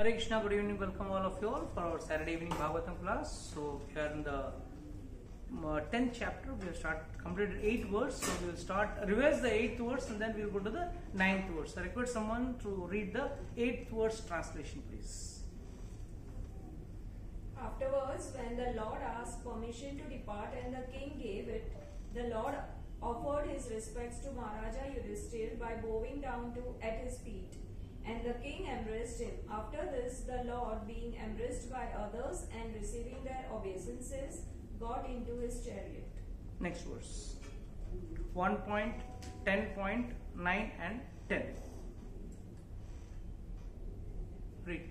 Hare Krishna, good evening, welcome all of you all for our Saturday evening Bhagavatam class. So we are in the 10th chapter. We have completed 8 verse. So we will revise the 8th verse and then we will go to the 9th verse. I request someone to read the 8th verse translation, please. Afterwards, when the Lord asked permission to depart and the king gave it, the Lord offered his respects to Maharaja Yudhishthir by bowing down at his feet. And the king embraced him. After this, the Lord, being embraced by others and receiving their obeisances, got into his chariot. Next verse. 1.10.9 and 10. Read.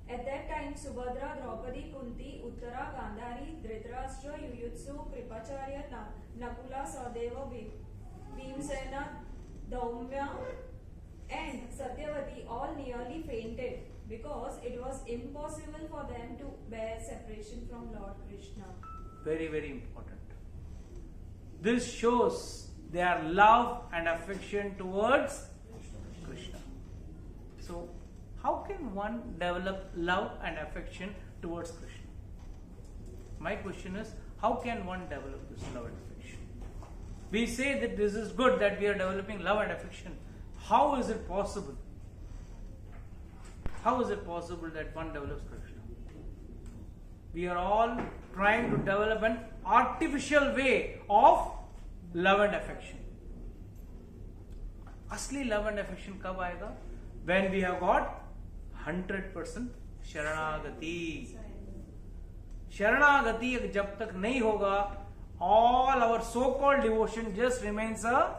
At that time, Subhadra, Draupadi, Kunti, Uttara, Gandhari, Dhritarashtra, Yuyutsu, Kripacharya, Nakula, Sadeva, Bhimsena, Daumya, and Satyavati all nearly fainted because it was impossible for them to bear separation from Lord Krishna. Very, very important. This shows their love and affection towards Krishna. So, how can one develop love and affection towards Krishna? My question is, how can one develop this love and affection? We say that this is good that we are developing love and affection. How is it possible? How is it possible that one develops Krishna? We are all trying to develop an artificial way of love and affection. Asli love and affection kab aayega? When we have got 100% Sharanagati. Sharanagati jab tak nahi hoga, all our so-called devotion just remains a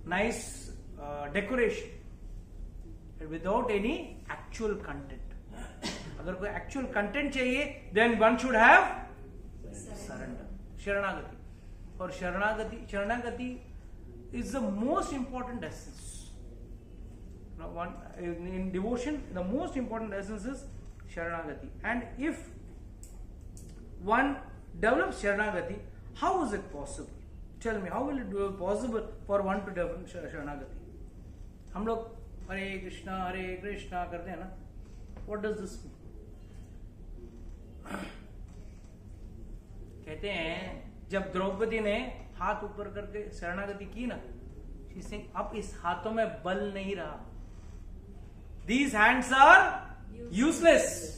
nice decoration without any actual content. अगर कोई actual content चाहिए, then one should have surrender, Sharanagati. Or Sharanagati is the most important essence. Now, in devotion, the most important essence is Sharanagati. And if one develops Sharanagati, how is it possible? Tell me, how will it be possible for one to develop Sharanagati? हम लोग हरे कृष्णा करते हैं ना? What does this mean? कहते हैं जब द्रौपदी ने हाथ ऊपर करके शरणागति की ना, she's saying अब इस हाथों में बल नहीं रहा. These hands are useless.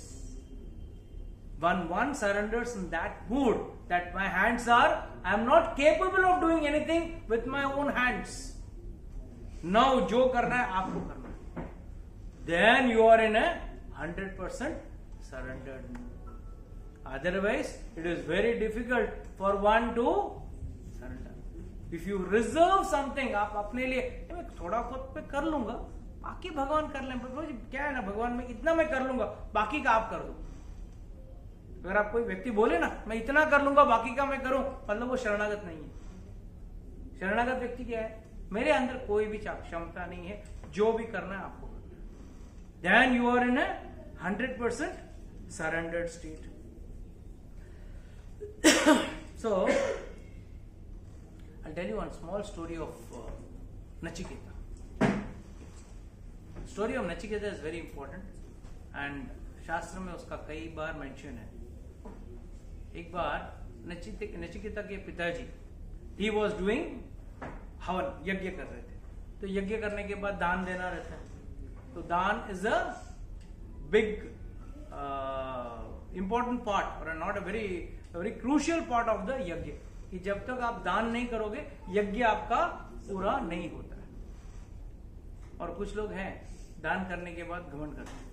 When one surrenders in that mood, that my hands are, I am not capable of doing anything with my own hands. Now, जो करना है आपको करना है. Then you are in a 100% surrendered mood. Otherwise, it is very difficult for one to surrender. If you reserve something, आप अपने लिए मैं थोड़ा खुद पे कर लूंगा, बाकी भगवान कर लें. क्या है ना, भगवान में इतना मैं कर लूंगा, बाकी का आप कर दो. अगर आप कोई व्यक्ति बोले ना मैं इतना कर लूंगा बाकी का मैं करूं, मतलब वो शरणागत नहीं है. शरणागत व्यक्ति क्या है? मेरे अंदर कोई भी क्षमता नहीं है, जो भी करना है आपको करना है. Then you are in a 100% surrendered state. So I'll tell you one small story of Nachiketa. Story of Nachiketa is very important and शास्त्र में उसका कई बार मेंशन है. एक बार नचिकेता के पिताजी he was doing हवन, यज्ञ कर रहे थे. तो यज्ञ करने के बाद दान देना रहता है. तो दान is a big important part or not a very crucial part of the यज्ञ. कि जब तक आप दान नहीं करोगे यज्ञ आपका पूरा नहीं होता है. और कुछ लोग हैं दान करने के बाद घमंड करते हैं.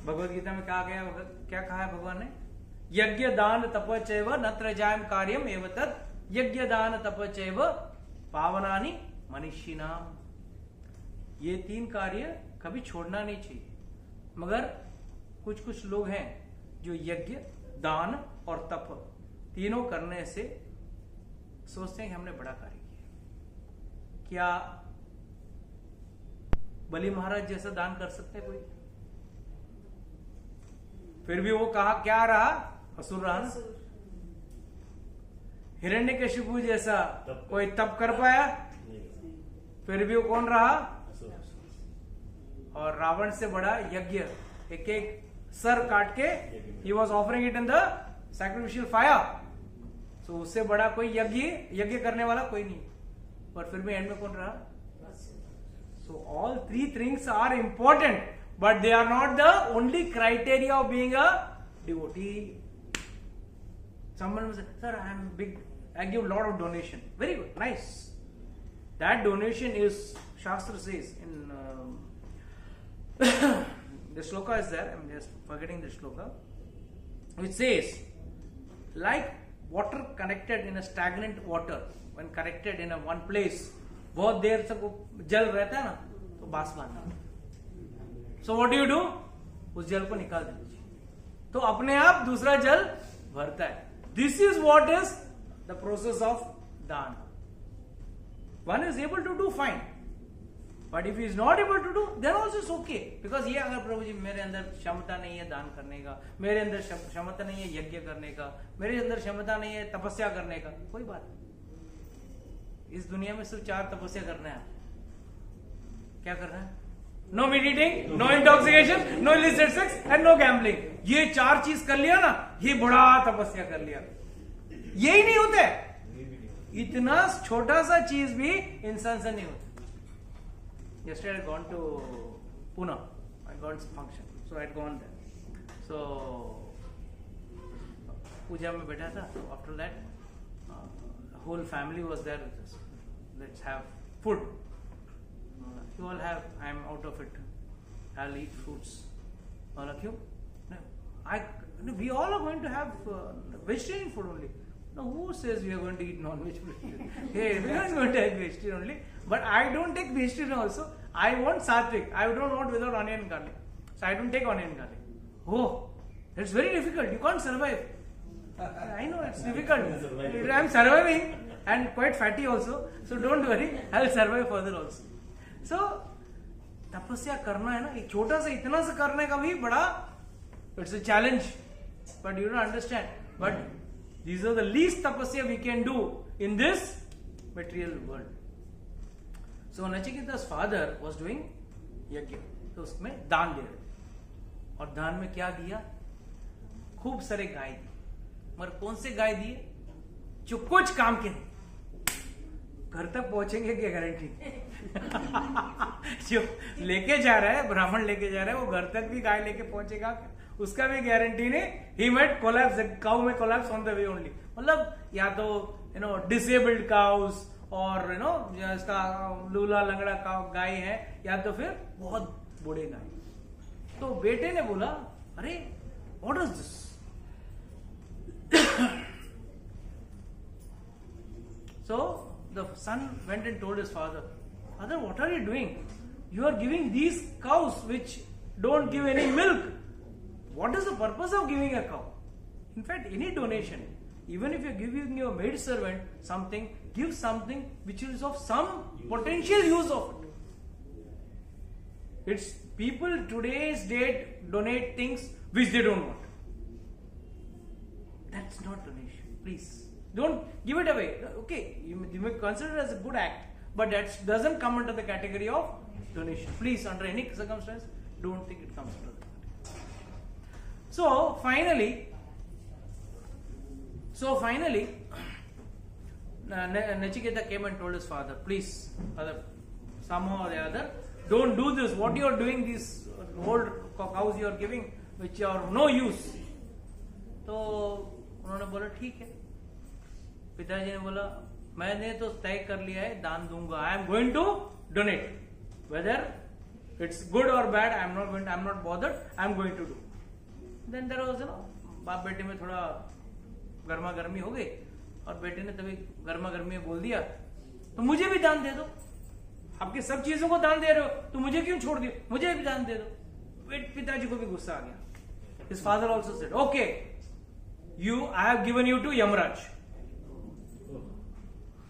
भगवद गीता में कहा गया, क्या कहा है भगवान ने? यज्ञ दान तपचैव नत्र जायम कार्यम एव तत् यज्ञ दान तपचैव पावनानि मनीषिणाम. ये 3 कार्य कभी छोड़ना नहीं चाहिए. मगर कुछ लोग हैं जो यज्ञ, दान और तप तीनों करने से सोचते हैं कि हमने बड़ा कार्य किया. क्या बलि महाराज जैसा दान कर सकते हैं कोई? फिर भी वो कहा क्या रहा? असुर रहा ना. हिरण्यकशिपु जैसा कोई तप कर पाया? फिर भी वो कौन रहा? और रावण से बड़ा यज्ञ, एक एक सर काट के ही was offering it in the sacrificial fire. So उससे बड़ा कोई यज्ञ करने वाला कोई नहीं, पर फिर भी एंड में कौन रहा? So all three things are important, but they are not the only criteria of being a devotee. Someone will say, sir, I am big, I give lot of donation. Very good, nice. That donation is, Shastra says in the shloka is there, I'm just forgetting the shloka, which says, like water connected in a stagnant water, when connected in a one place, बहुत देर तक वो जल रहता है ना, तो बास बांधना। So what do? उस जल को निकाल दीजिए, तो अपने आप दूसरा जल भरता है। This is what is the process of दान। One is able to do fine, but if he is not able to do, then also it's okay, because ये अगर प्रभु जी मेरे अंदर क्षमता नहीं है दान करने का, मेरे अंदर क्षमता नहीं है यज्ञ करने का, मेरे अंदर क्षमता नहीं है तपस्या करने का, कोई बात नहीं। इस दुनिया में सिर्फ 4 तपस्या करना है। क्या करना है? No meat eating, no intoxication, no illicit sex and no gambling. ये 4 चीज कर लिया ना, ये बड़ा तपस्या कर लिया। यही नहीं होता है, इतना छोटा सा चीज भी इंसान से नहीं होता। Yesterday I gone to Pune, I got some function, so I had gone there. So पूजा में बैठा था, so after that whole family was there with us. Let's have food. You all have, I am out of it. I'll eat fruits. क्यों? No, we all are going to have vegetarian food only. No, who says we are going to eat non-veg food? Hey, we are not going to have vegetarian only. But I don't take vegetarian also. I want sattvic. I don't want without onion and garlic. So I don't take onion and garlic. Oh, that's very difficult. You can't survive. I know it's difficult. I'm surviving and quite fatty also. So don't worry, I'll survive further also. So तपस्या करना है ना, एक छोटा सा इतना सा करने का भी बड़ा, it's a challenge, but you don't understand. But these are the least tapasya we can do in this material world. So Nachiketa's father was doing यज्ञ, तो उसमें दान दे रहे, और दान में क्या दिया? खूब सारे गाय दिए। मगर कौन से गाय दिए? जो कुछ काम के नहीं, घर तक पहुंचेंगे क्या गारंटी? जो लेके जा रहा है, ब्राह्मण लेके जा रहा है, वो घर तक भी गाय लेके पहुंचेगा, उसका भी गारंटी नहीं। ही माइट कोलैप्स, काउ में collapse on the way only. मतलब या तो डिसेबल्ड काउस और इसका लूला लंगड़ा गाय है, या तो फिर बहुत बूढ़े गाय। तो बेटे ने बोला, अरे what is this? So the son went and told his father, "Father, what are you doing? You are giving these cows which don't give any milk. What is the purpose of giving a cow? In fact, any donation, even if you're giving your maid servant something, give something which is of some potential use of it. It's people today's date donate things which they don't want. That's not donation. Please. Don't give it away. Okay, you may consider it as a good act, but that doesn't come under the category of donation. Please, under any circumstance, don't think it comes under the category. So finally, Nachiketa came and told his father, please, somehow or the other, don't do this. What you are doing, these old cows you are giving, which are no use. तो उन्होंने बोला ठीक है। पिताजी ने बोला, मैंने तो तय कर लिया है, दान दूंगा। I am going to donate, whether it's good और bad, I am not bothered, I am going to do. Then there was बाप बेटे में थोड़ा गर्मा गर्मी हो गई, और बेटे ने तभी गर्मा गर्मी में बोल दिया, तो मुझे भी दान दे दो। आपके सब चीजों को दान दे रहे हो, तो मुझे क्यों छोड़ दियो? मुझे भी दान दे दो। पिताजी को भी गुस्सा आ गया। His father also said, okay, I have given you to Yamraj.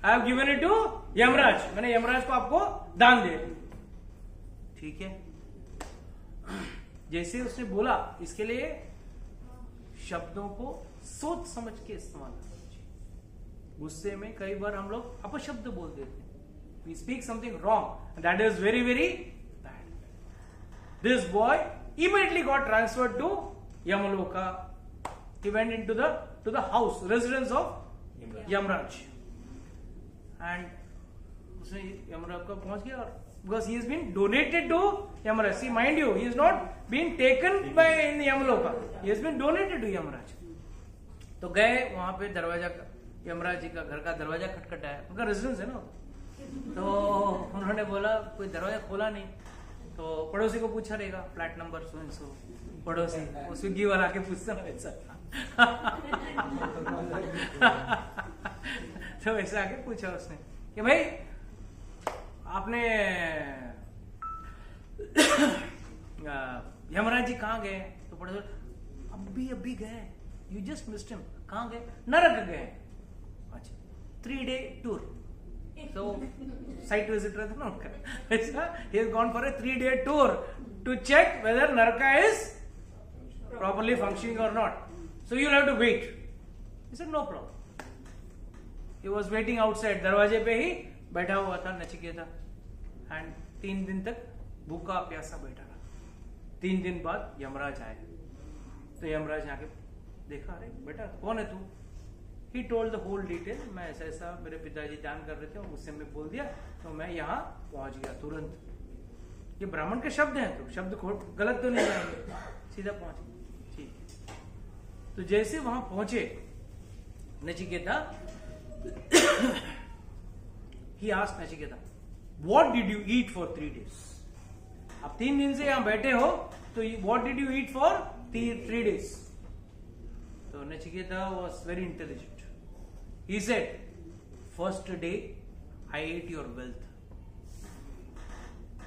I have given it to Yamraj, मैंने यमराज को आपको दान दे। ठीक है, जैसे उसने बोला, इसके लिए शब्दों को सोच समझ के इस्तेमाल करना चाहिए। गुस्से में कई बार हम लोग अपशब्द बोल देते हैं। We speak something wrong, and that is very very bad. This boy immediately got transferred to Yamaloka. He went into the house, residence of Yamraj. And उसने यमराज को पहुंच गया, और because he has been donated to Yamaraj. See, mind you, he is not being taken by in Yamaloka. He has been donated to Yamaraj. तो गए वहां पे, दरवाजा यमराज जी का घर का दरवाजा खटखटाया, उनका रेजिडेंस है ना, तो उन्होंने बोला कोई दरवाजा खोला नहीं, तो पड़ोसी को पूछा रहेगा flat number so and so, पड़ोसी वो स्विगी वाला आके पूछता ना वैसा तो वैसा आके पूछा उसने कि भाई आपने यमराज जी कहाँ गए, तो पड़ोसी अभी गए, यू जस्ट मिस्ड हिम, कहाँ गए, नरक गए। अच्छा, 3-day टूर, तो साइट विजिटर था ना उनका, ऐसा he has gone for a 3-day tour to check whether Naraka is properly functioning or not, so you'll have to wait. He said no problem. He was waiting outside, दरवाजे पे ही बैठा हुआ था Nachiketa, and 3 दिन तक भूखा प्यासा बैठा रहा। 3 दिन बाद यमराज आए, तो यमराज आके देखा, अरे बेटा कौन है तू? He told the whole detail, मैं ऐसा ऐसा मेरे पिताजी ध्यान कर रहे थे, उससे मैं बोल दिया, तो मैं यहाँ पहुंच गया तुरंत। ये ब्राह्मण के शब्द हैं, तो शब्द गलत तो नहीं आएंगे, सीधा पहुंच गया। ठीक, तो जैसे वहां पहुंचे Nachiketa, he asked Nachiketa, what did you eat for 3 days? आप 3 दिन से यहाँ बैठे हो, तो what did you eat for 3 days? So Nachiketa was very intelligent. He said, first day I ate your wealth.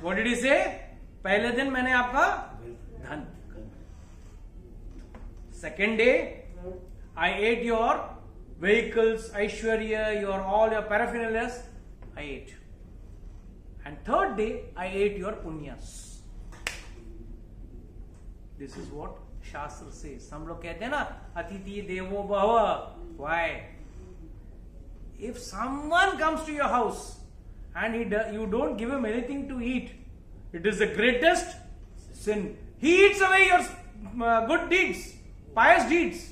What did he say? पहले दिन मैंने आपका धन। Second day I ate your vehicles, Aishwarya, all your paraphernalia, I ate. And third day I ate your punyas. This is what शास्त्र से हम लोग कहते हैं ना, अतिथि देवो भव। Why? If someone comes to your house and you don't give him anything to eat, it is the greatest sin. He eats away your good deeds, pious deeds.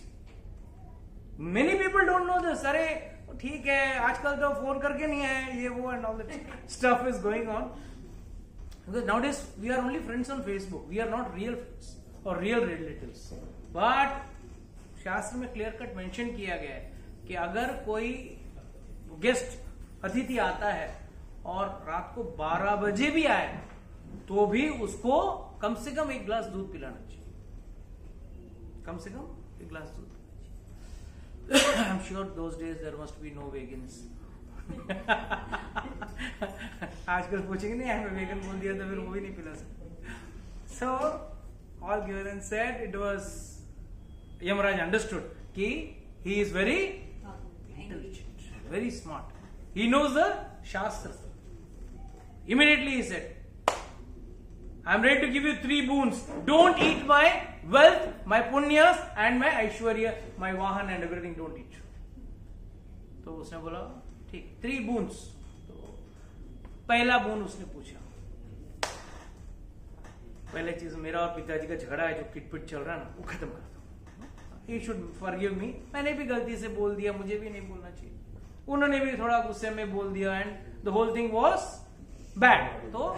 Many people don't know this. अरे ठीक है, आजकल तो phone करके नहीं है, ये वो and all that stuff is going on. Because nowadays we are only friends on Facebook. We are not real friends और रियल रिलेटिव्स। बट शास्त्र में क्लियर कट मेंशन किया गया है कि अगर कोई गेस्ट अतिथि आता है और रात को 12 बजे भी आए, तो भी उसको कम से कम 1 गिलास दूध पिलाना चाहिए, कम से कम 1 गिलास दूध। I am sure those days there must be no vegans. आजकल पूछेंगे नहीं, हमें वेगन बोल दिया तो फिर वो भी नहीं पिला सकते। सो all given and said, it was Yamaraj understood कि he is very intelligent, very smart. He knows the Shastra. Immediately he said, I am ready to give you 3 boons. Don't eat my wealth, my punyas and my Aishwarya, my vahan and everything, don't eat. तो उसने बोला ठीक, 3 boons. तो पहला boon उसने पूछा, पहले चीज मेरा और पिताजी का झगड़ा है जो किटपिट चल रहा है ना, वो खत्म कर दो। He should forgive me. मैंने भी गलती से बोल दिया, मुझे भी नहीं बोलना चाहिए, उन्होंने भी थोड़ा गुस्से में बोल दिया, and the whole thing was bad, तो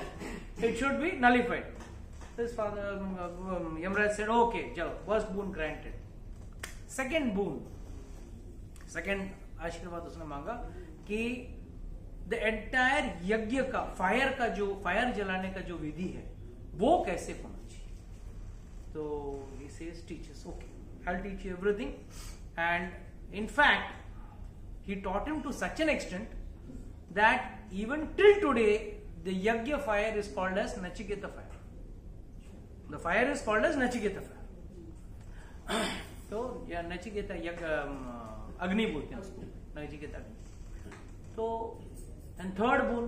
it should be nullified. His father Yamraj said, okay, चलो, first boon granted. Second boon, second आशीर्वाद उसने मांगा कि द एंटायर यज्ञ का फायर जलाने का जो विधि है वो कैसे होना चाहिए। तो he says, teaches, okay, I'll teach you everything. And in fact, he taught him to such an extent that even till today, the yajna fire is called as Nachiketa fire. The fire is called as Nachiketa fire. तो या नचिकेता अग्नि बोलते हैं उसको, नचिकेता अग्नि। तो and third bone,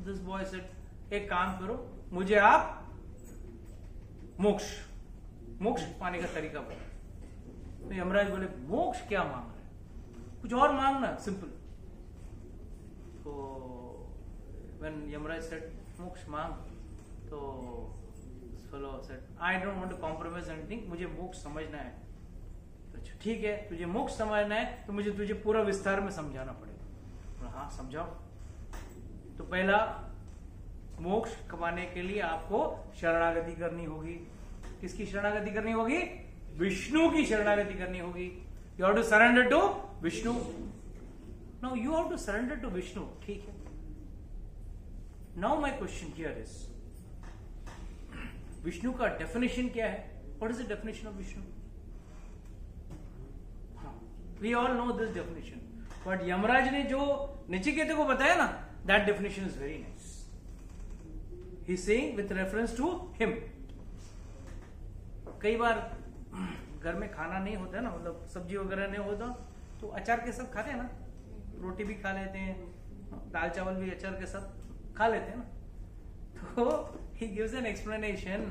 this boy said, एक काम करो, मुझे आप मोक्ष पाने का तरीका बोलो। तो यमराज बोले, मोक्ष क्या मांग रहे, कुछ और मांगना, सिंपल। तो व्हेन यमराज सेड मोक्ष मांग, तो fellow said, I don't want to compromise anything. मुझे मोक्ष समझना है. अच्छा ठीक है, तुझे मोक्ष समझना है तो मुझे तुझे पूरा विस्तार में समझाना पड़ेगा. हाँ समझाओ. तो पहला, मोक्ष कमाने के लिए आपको शरणागति करनी होगी. किसकी शरणागति करनी होगी? विष्णु की शरणागति करनी होगी. You have to surrender to Vishnu. Now you have to surrender to Vishnu. ठीक है. Now my question here is, Vishnu का डेफिनेशन क्या है? What is the definition of Vishnu? We all know this definition, but Yamraj ने जो नचिकेता को बताया ना, that definition is very nice. He is saying with reference to him. कई बार घर में खाना नहीं होता है ना, मतलब सब्जी वगैरह नहीं होता, तो अचार के साथ खाते हैं ना. रोटी भी खा लेते हैं, दाल चावल भी अचार के साथ खा लेते हैं ना. तो he gives an explanation.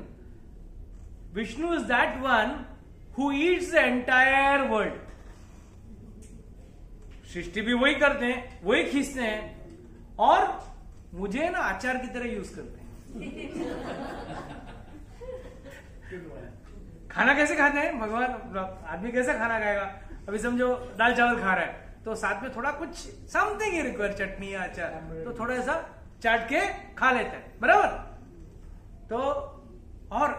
Vishnu is that one who eats the entire world. सृष्टि भी वही करते हैं, वही खींचते हैं, और मुझे ना अचार की तरह यूज करते हैं. खाना कैसे खाते हैं भगवान? आदमी कैसे खाना खाएगा? अभी समझो दाल चावल खा रहा है, तो साथ में थोड़ा कुछ समथिंग ही रिक्वायर, चटनी या अचार, तो थोड़ा सा चाट के खा लेता है, बराबर. तो और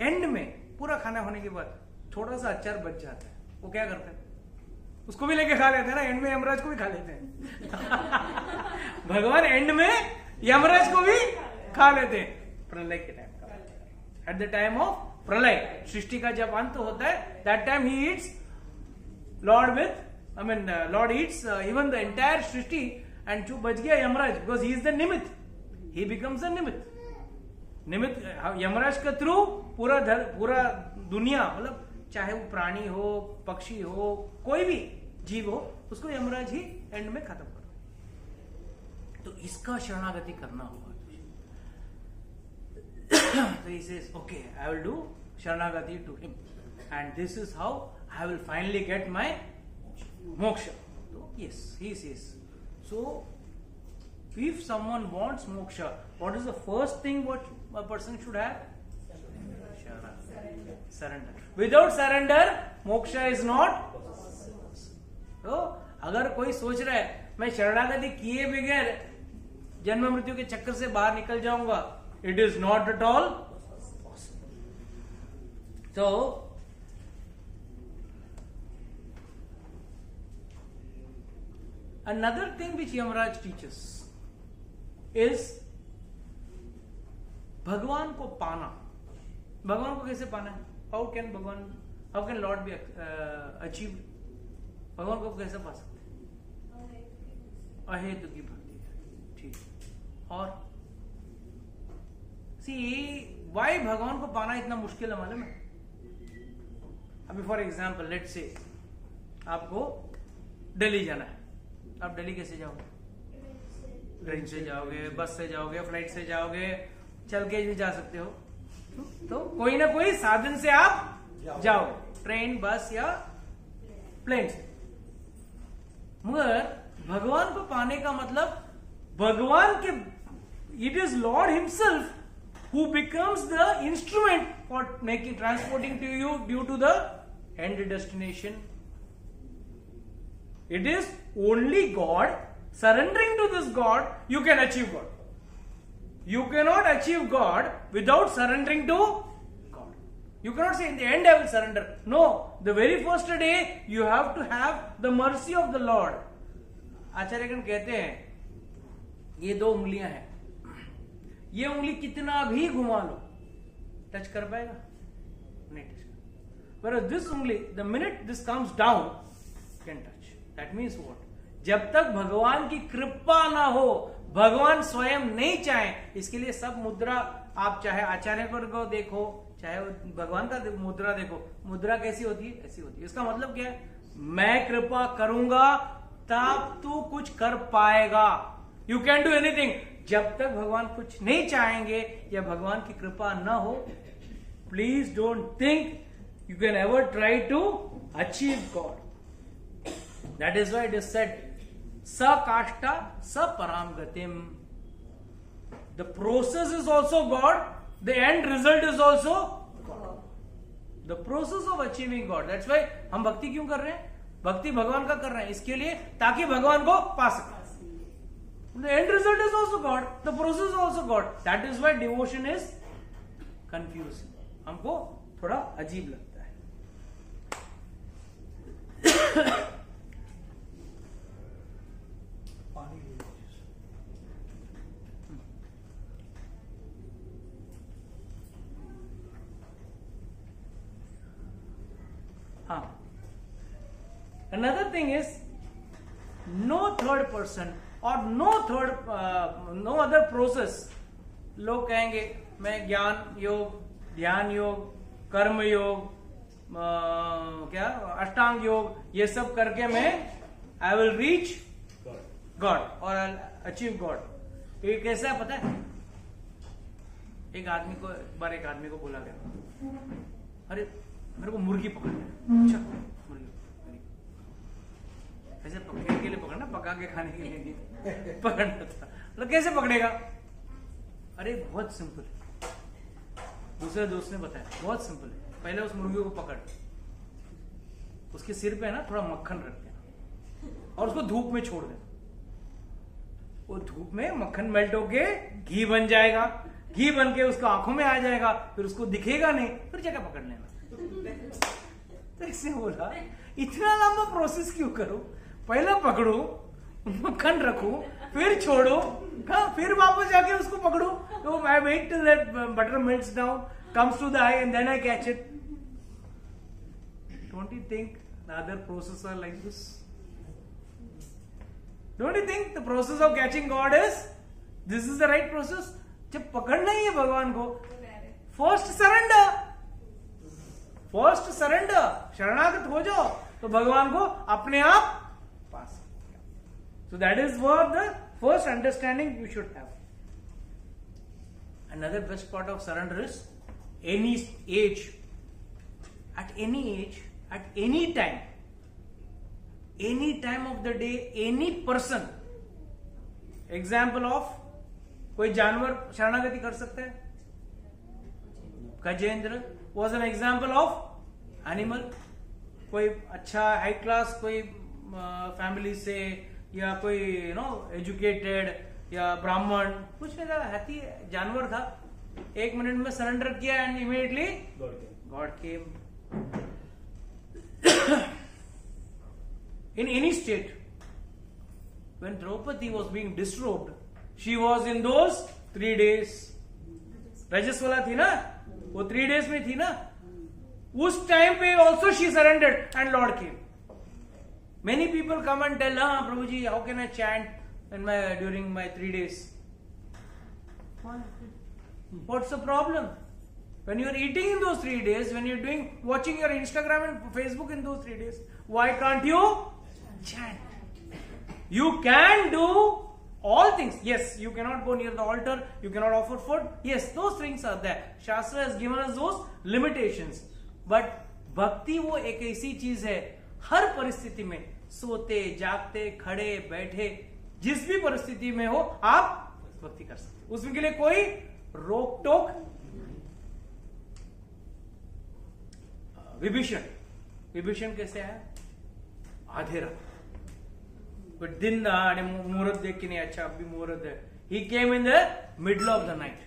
एंड में पूरा खाना होने के बाद थोड़ा सा अचार बच जाता है, वो क्या करते हैं? उसको भी लेके खा लेते हैं ना. एंड में यमराज को भी खा लेते हैं. भगवान एंड में यमराज को भी खा लेते हैं. प्रलय के टाइम का, एट द टाइम ऑफ प्रलय, सृष्टि का जब अंत होता है, that time he eats Lord with, I mean Lord Yeats even the entire Srishti, and जो बच गया Yamraj, because he is the निमित्त, ही बिकम्स द निमित्त. निमित्त यमराज के थ्रू पूरा दुनिया, मतलब चाहे वो प्राणी हो, पक्षी हो, कोई भी जीव हो, उसको यमराज ही एंड में खत्म कर. तो इसका शरणागति करना होगा. So he says, okay, I will do शरणागति to him, and this is how I will finally get my moksha. So yes, he says. So if someone wants moksha, what is the first thing what a person should have? Surrender. Without surrender, moksha is not. तो अगर कोई सोच रहा है मैं शरणागति किए बगैर जन्म मृत्यु के चक्कर से बाहर निकल जाऊंगा, it is not at all possible. So another thing which Yamaraj teaches is भगवान को पाना. भगवान को कैसे पाना है? How can Lord be achieve? भगवान को कैसे पा सकते हैं? अहेतु की भक्ति. ठीक. और सी वाई भगवान को पाना इतना मुश्किल है मालूम है? अभी फॉर एग्जाम्पल लेट्स से आपको दिल्ली जाना है. आप दिल्ली कैसे जाओगे? ट्रेन से जाओगे, बस से जाओगे, फ्लाइट से जाओगे, चल के भी जा सकते हो. तो कोई ना कोई साधन से आप जाओगे, ट्रेन, बस या प्लेन से. मगर भगवान को पाने का मतलब भगवान के, it is Lord himself who becomes the instrument for transporting to you due to the end destination. It is only God, surrendering to this God, you can achieve God. You cannot achieve God without surrendering to God. You cannot say in the end I will surrender. No, the very first day you have to have the mercy of the Lord. आचार्यगण कहते हैं ये दो उंगलियां हैं, ये उंगली कितना भी घुमा लो, टच कर पाएगा? नहीं टच कर. पर दिस उंगली, the minute this comes down, can touch. That means what? जब तक भगवान की कृपा ना हो, भगवान स्वयं नहीं चाहे, इसके लिए सब मुद्रा, आप चाहे आचार्य को देखो, चाहे भगवान का मुद्रा देखो, मुद्रा कैसी होती है? ऐसी होती है. इसका मतलब क्या है? मैं कृपा करूंगा तब तू कुछ कर पाएगा. You can do anything. जब तक भगवान कुछ नहीं चाहेंगे या भगवान की कृपा ना हो, please don't think you can ever try to achieve God. That is why it is said स काष्ठा स पराम गतिम. The process is also God The end result is also God. The process of achieving God. That's why हम भक्ति क्यों कर रहे हैं? भक्ति भगवान का कर रहे हैं इसके लिए ताकि भगवान को पा सके. The end result is also God. The process is also God. That is why devotion is confusing. हमको थोड़ा अजीब लगता है. हाँ. Another thing is no third person or no other process. लोग कहेंगे मैं ज्ञान योग, ध्यान योग, कर्म योग, क्या अष्टांग योग ये सब करके मैं आई विल रीच गॉड और आई अचीव गॉड. ये कैसा है पता है? एक आदमी को बोला गया, अरे मेरे को मुर्गी पकड़ना है. अच्छा मुर्गी ऐसे पकड़ने के लिए पकड़ना, पका के खाने के लिए नहीं पकड़ना था. मतलब कैसे पकड़ेगा? अरे बहुत सिंपल है. दूसरे दोस्त ने बताया बहुत सिंपल है. पहले उस मुर्गी को पकड़, उसके सिर पे है ना थोड़ा मक्खन रख देना और उसको धूप में छोड़ देना. वो धूप में मक्खन मेल्ट होके घी बन जाएगा. घी बन के उसको आंखों में आ जाएगा, फिर उसको दिखेगा नहीं, फिर जगह पकड़ लेना. तो इसने बोला इतना लंबा प्रोसेस क्यों करो? पहले पकड़ो, मक्खन रखो, फिर छोड़ो, फिर वापस जाके उसको पकड़ो. तो I wait till that butter melts down, comes to the eye and then I catch it. Don't you think the other process are like this? Don't you think the process of catching god is this is the right process? जब पकड़ना ही है भगवान को, first surrender, शरणागत हो जाओ तो भगवान को अपने आप पास. So that is what the first understanding you should have. Another best part of surrender is any age, at any age, at any time of the day, any person. Example of कोई जानवर शरणागति कर सकता है. Gajendra was an example of animal. कोई अच्छा high class कोई family से या कोई एजुकेटेड या ब्राह्मण कुछ नहीं था, हाथी जानवर था. 1 मिनट में सरेंडर किया and immediately God came. In any state, when Draupadi was being disrobed, she was in those 3 days. रजस्वला थी ना, वो 3 days में थी ना. उस टाइम पे also she surrendered and Lord came. Many people come and tell, Prabhu ji, how can I chant during my 3 days? What's the problem? When you're eating in those 3 days, when you're watching your Instagram and Facebook in those 3 days, why can't you chant? You can do all things. Yes, you cannot go near the altar, you cannot offer food. Yes, those things are there. Shastra has given us those limitations. But भक्ति वो एक ऐसी चीज है, हर परिस्थिति में, सोते जागते खड़े बैठे जिस भी परिस्थिति में हो आप भक्ति कर सकते. उसमें के लिए कोई रोक टोक. विभीषण कैसे आया? आधे रात दिन आणि मुहूर्त देख के नहीं, अच्छा अभी मुहूर्त है. He came in the middle of the night.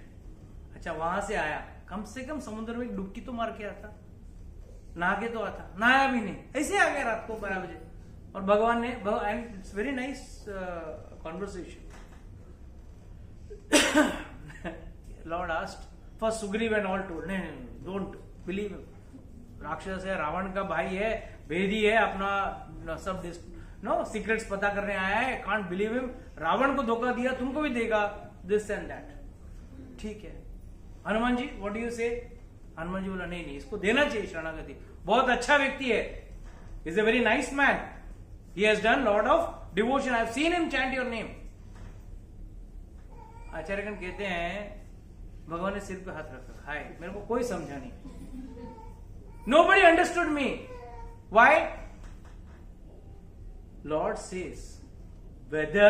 अच्छा वहां से आया, कम से कम समुद्र में एक डुबकी तो मार के आता, नहा के तो आता, नहाया भी नहीं, ऐसे आ गया रात को 12 बजे. और भगवान ने it's very nice conversation. Lord asked first Sugriv and all told, नहीं डोंट बिलीव. राक्षस है, रावण का भाई है, भेदी है, अपना सब सीक्रेट्स पता करने आया है, कांट बिलीव हिम. रावण को धोखा दिया, तुमको भी देगा, दिस एंड दैट. ठीक है. Hanuman ji what do you से? हनुमान जी बोला नहीं इसको देना चाहिए शरणागति, बहुत अच्छा व्यक्ति है, is a very nice man, he has done lot of devotion, I have seen him chant your name. आचार्यगण कहते हैं भगवान ने सिर पे हाथ रखा, हाय मेरे को कोई समझा नहीं. Nobody understood me. Why? Lord says, whether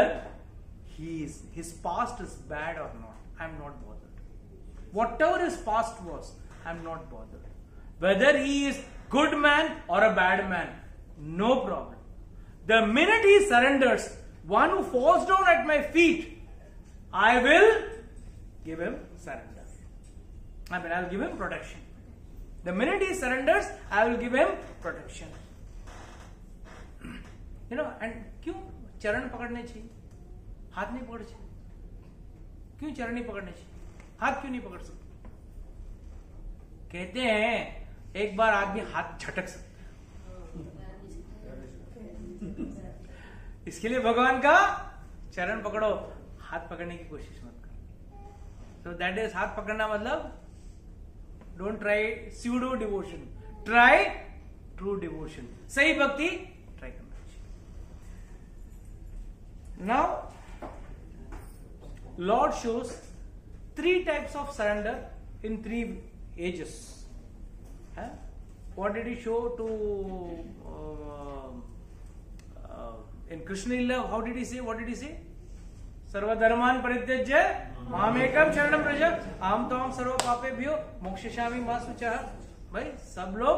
his past is bad or not, I am not bothered. whatever his past was, I'm not bothered. Whether he is good man or a bad man, no problem. The minute he surrenders, one who falls down at my feet, I will give him surrender. I mean, I'll give him protection. The minute he surrenders, I will give him protection. You know, and क्यों चरण पकड़ने चाहिए, हाथ नहीं पकड़ चाहिए? क्यों चरण नहीं पकड़ने चाहिए, हाथ क्यों नहीं पकड़ सकते? कहते हैं एक बार आदमी हाथ झटक सकता है, इसके लिए भगवान का चरण पकड़ो, हाथ पकड़ने की कोशिश मत करो. So that is, हाथ पकड़ना मतलब don't try pseudo devotion, try true devotion. सही भक्ति ट्राई करना चाहिए. Now Lord shows 3 types of surrender in 3 ages. What did he show to in Krishna Lila? How did he say? What did he say? सर्वधर्मान परित्यज्य मामेकम शरणम व्रज अहम त्वां सर्व पापेभ्यो मोक्षयिष्यामि मा शुचः. भाई सब लोग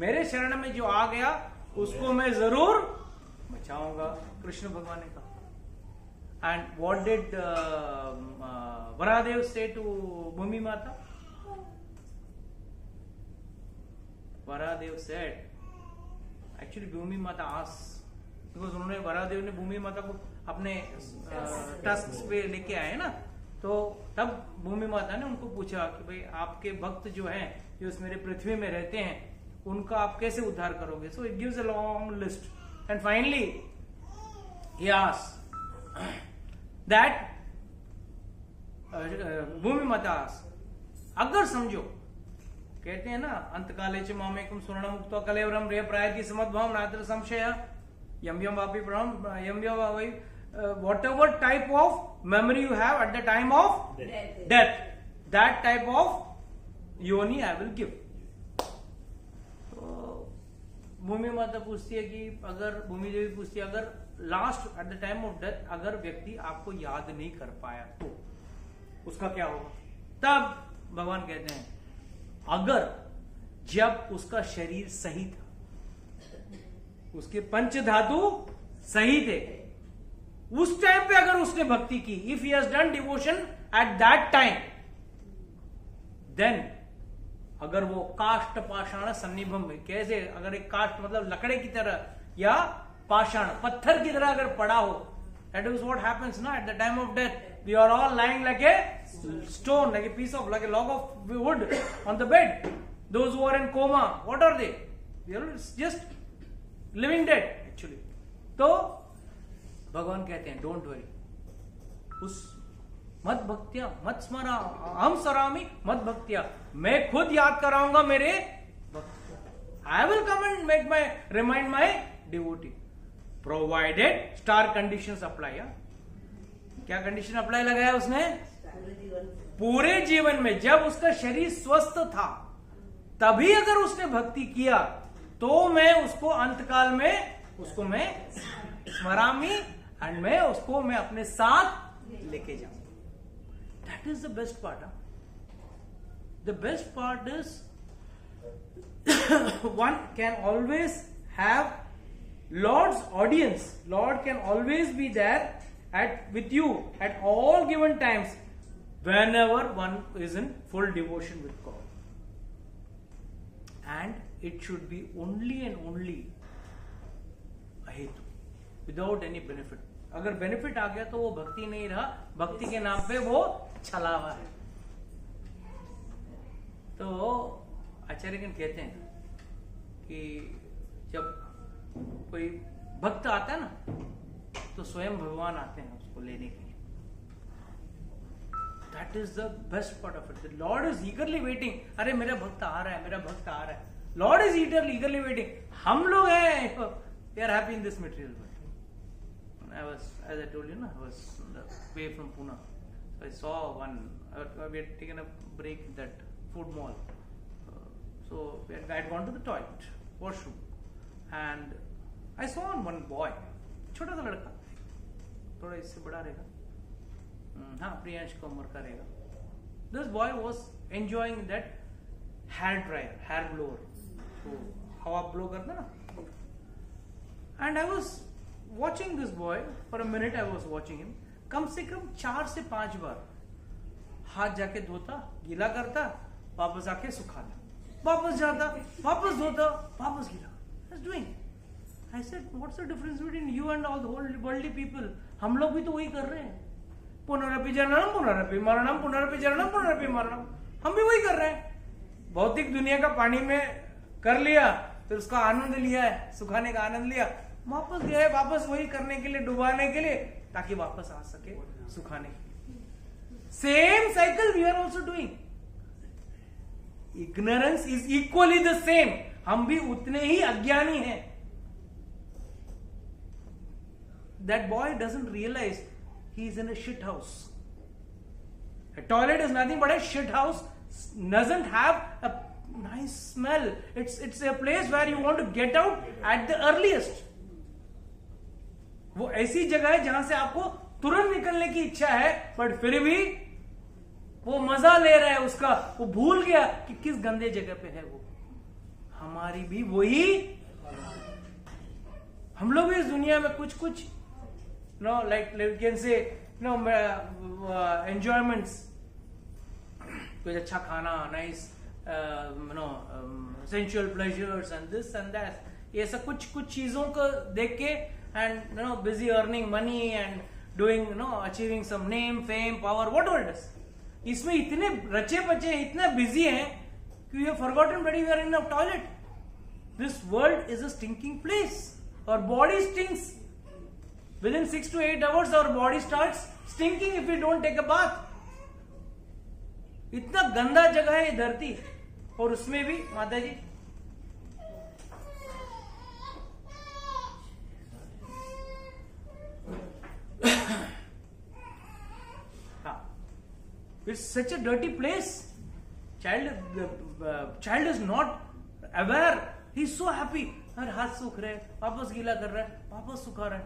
मेरे शरण में जो आ गया उसको मैं जरूर बचाऊंगा, कृष्ण भगवान ने कहा. एंड व्हाट डिड वरादेव से टू भूमि माता? वरादेव said, actually Bhumi Mata asked, because उन्होंने, वरादेव ने भूमि माता को अपने टस्क्स पे लेके आए ना, तो तब भूमि माता ने उनको पूछा कि भाई आपके भक्त जो हैं, जो इस मेरे पृथ्वी में रहते हैं, उनका आप कैसे उद्धार करोगे? So it gives a long list and finally he asked that, Bhumi Mata asked, अगर समझो, कहते हैं ना अंतकाले च मामेकम सुवर्ण मुक्तो कलेवरम रे प्राय की समद्भाव नात्र संशय यम यम वापी ब्रह्म यम यम Vapi, whatever type of memory you have at the time of death, that type of yoni I will give. तो भूमि माता पूछती है कि अगर, भूमि देवी पूछती है, अगर last eight the time of death अगर व्यक्ति आपको याद नहीं कर पाया तो उसका क्या होगा? तब भगवान कहते हैं अगर जब उसका शरीर सही था, उसके पंच धातु सही थे, उस टाइम पे अगर उसने भक्ति की, if he has done devotion at that time, then अगर वो काष्ठ पाषाण सन्निभम में, कैसे, अगर एक काष्ठ मतलब लकड़े की तरह या पाषाण पत्थर की तरह अगर पड़ा हो, दैट इज व्हाट हैपेंस ना at the time of death. We are all lying like a stone, like a piece of, like a log of wood on the bed. Those who are in coma, what are they? They are just living dead actually. तो भगवान कहते हैं don't worry, उस मत भक्तिया मत स्मरा हम सरामी मत भक्तिया, मैं खुद याद कराऊंगा मेरे भक्त. I will come and make my remind my devotee, provided star conditions apply. क्या कंडीशन अप्लाई लगाया उसने? पूरे जीवन में जब उसका शरीर स्वस्थ था तभी अगर उसने भक्ति किया तो मैं उसको अंतकाल में उसको मैं स्मरामी एंड मैं उसको मैं अपने साथ लेके जाऊंगा. That is the best part. The best part is one can always have lord's audience. Lord can always be there at with you at all given times whenever one is in full devotion with God. And it should be only and only अहेतु, without any benefit. अगर benefit आ गया तो वो भक्ति नहीं रहा, भक्ति के नाम पे वो छलावा है. तो आचार्यगण कहते हैं कि जब कोई भक्त आता है ना तो स्वयं भगवान आते हैं उसको लेने के लिए. That is the best part of it. The Lord is eagerly waiting. अरे मेरा भक्त आ रहा है, मेरा भक्त आ रहा है. Lord is eagerly waiting. हम लोग हैं, we are happy in this material world. I was, as I told you, I was on the way from Pune. So I saw one. We had taken a break in that food mall. So I had gone to the toilet, washroom, and I saw one boy, छोटा सा लड़का, थोड़ा इससे बड़ा रहेगा, हाँ प्रियांश को उम्र का रहेगा. This boy was enjoying that hair dryer, hair blower. So, हवा blow करता ना. And I was watching this boy for a minute. I was watching him. कम से कम 4 से 5 बार हाथ जाके धोता, गीला करता, वापस आके सुखाता, वापस जाता, वापस धोता, वापस गीला. That's doing. I said, what's the difference between you and all the whole worldly people? हम लोग भी तो वही कर रहे हैं. पुनरपि जननम पुनरपि मरणम पुनरपि जननम पुनरपि मरणम. हम भी वही कर रहे हैं. भौतिक दुनिया का पानी में कर लिया, फिर उसका आनंद लिया है, सुखाने का आनंद लिया, वापस गए, वापस वही करने के लिए, डुबाने के लिए, ताकि वापस आ सके सुखाने के लिए. Same cycle we are also doing. Ignorance is equally the same. हम भी उतने ही अज्ञानी हैं. That boy doesn't realize he is in a shit house. A toilet is nothing but a shit house. Doesn't have a nice smell. It's a place where you want to get out at the earliest. वो ऐसी जगह है जहां से आपको तुरंत निकलने की इच्छा है, बट फिर भी वो मजा ले रहा है उसका. वो भूल गया कि किस गंदे जगह पे है वो. हमारी भी वही. हम लोग भी इस दुनिया में कुछ no, like you can say, no, enjoyments. कुछ अच्छा खाना, nice, sensual pleasures and this and that. ये सब कुछ चीजों को देख के and busy earning money and doing achieving some name, fame, power, whatever it is. इसमें इतने रचे बचे, इतने busy हैं कि we have forgotten that we are in a toilet. This world is a stinking place. Our body stinks. Within 6 to 8 hours, our body starts stinking if we don't take a bath. इतना गंदा जगह है ये धरती, और उसमें भी माता जी it's such a dirty place. Child is not aware. He's so happy. हर हाथ सूख रहे, वापस गीला कर रहा है, वापस सुखा रहा है.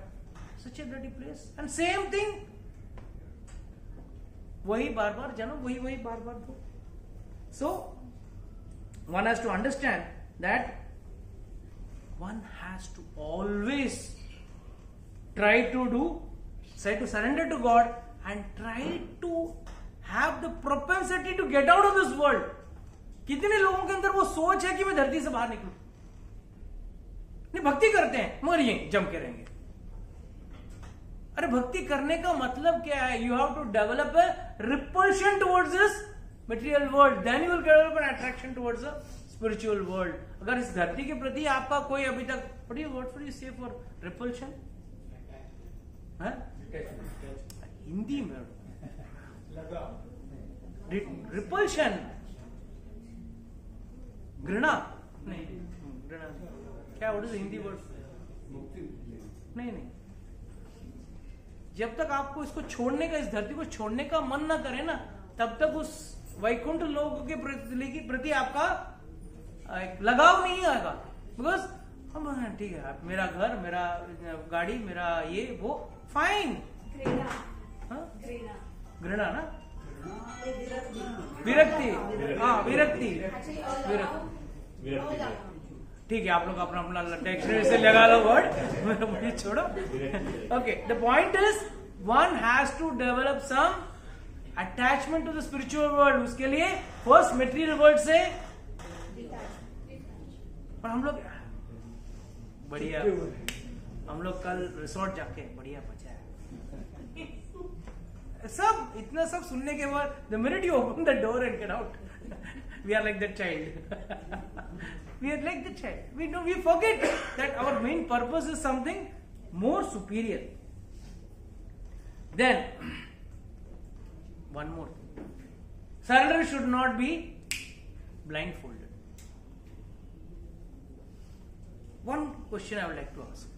Such a dirty place. And same thing. वही बार बार जन्म, वही बार बार दो. So one has to understand that one has to always try to surrender to God and try to have the propensity to get out of this world. कितने लोगों के अंदर वो सोच है कि मैं धरती से बाहर निकलूं. नहीं, भक्ति करते हैं मगर ये जम के रहेंगे. अरे भक्ति करने का मतलब क्या है? You have to develop a repulsion towards this material world, then you will develop an attraction towards the spiritual world. अगर इस धरती के प्रति आपका कोई अभी तक what you say for repulsion, Hindi में रिपल्शन, घृणा नहीं, घृणा क्या व्हाट इज हिंदी वर्ड? नहीं, जब तक आपको इसको छोड़ने का, इस धरती को छोड़ने का मन ना करे ना, तब तक उस वैकुंठ लोक के प्रति आपका लगाव नहीं आएगा. बिकॉज हम ठीक है, मेरा घर, मेरा गाड़ी, मेरा ये वो फाइन. घृणा ना, विरक्ति. हाँ, विरक्ति. ठीक है, आप लोग अपना अपना डिक्शनरी से लगा लो वर्ड, मुझे छोड़ो. Okay, the point is one has to develop some attachment to the spiritual world. उसके लिए फर्स्ट मटेरियल वर्ल्ड से. और हम लोग बढ़िया, हम लोग कल रिसोर्ट जाके बढ़िया बचा है. सब इतना सब सुनने के बाद, the minute you open the door and get out, we are like that child. We are like the child. We forget that our main purpose is something more superior. Then, one more thing. Surrender should not be blindfolded. One question I would like to ask.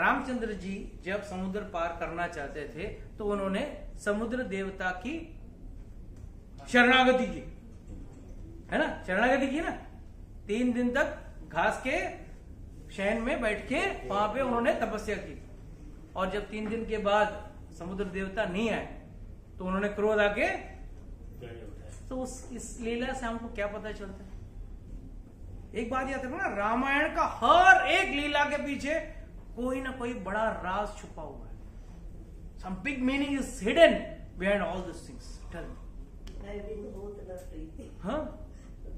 Ramchandra ji जब समुद्र पार करना चाहते थे तो उन्होंने समुद्र देवता की शरणागति की, है ना? शरणागति की ना. 3 दिन तक घास के शयन में बैठ के वहां पे उन्होंने तपस्या की. और जब 3 दिन के बाद समुद्र देवता नहीं आए तो उन्होंने क्रोध आके तो इस लीला से हमको क्या पता चलता है? एक बात याद रखो ना, रामायण का हर एक लीला के पीछे कोई ना कोई बड़ा राज छुपा हुआ है. Some big meaning is hidden behind all these things. Tell me. हाँ?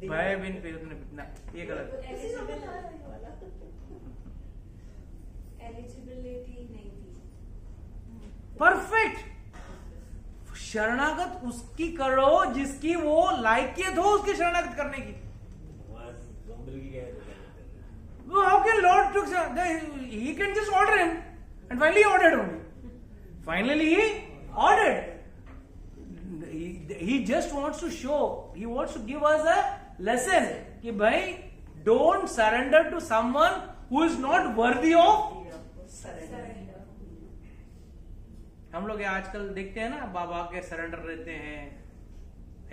भय बिन ना, ये गलत. एलिजिबिलिटी नहीं थी. परफेक्ट. शरणागत उसकी करो जिसकी वो लायकियत हो उसकी शरणागत करने की. How can Lord took? He can just order him, and finally he ordered only. Finally he ordered. He just wants to show. He wants to give us a lesson. कि भाई don't surrender to someone who is not worthy of. हम लोग आजकल देखते हैं ना, बाबा के surrender रहते हैं,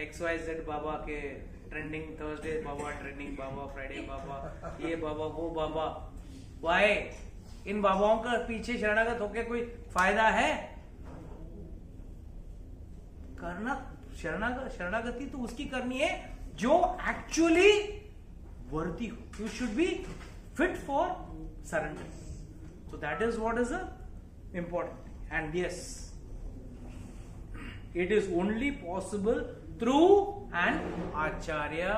XYZ बाबा के, ट्रेंडिंग थर्सडे बाबा, ट्रेंडिंग बाबा, फ्राइडे बाबा, ये बाबा वो बाबा. वाई? इन बाबाओं का पीछे शरणागत होके कोई फायदा है? करना शरणागति तो उसकी करनी है जो एक्चुअली वर्दी हो. You should B fit for surrender. So that is what is important. And yes, it is only possible through an acharya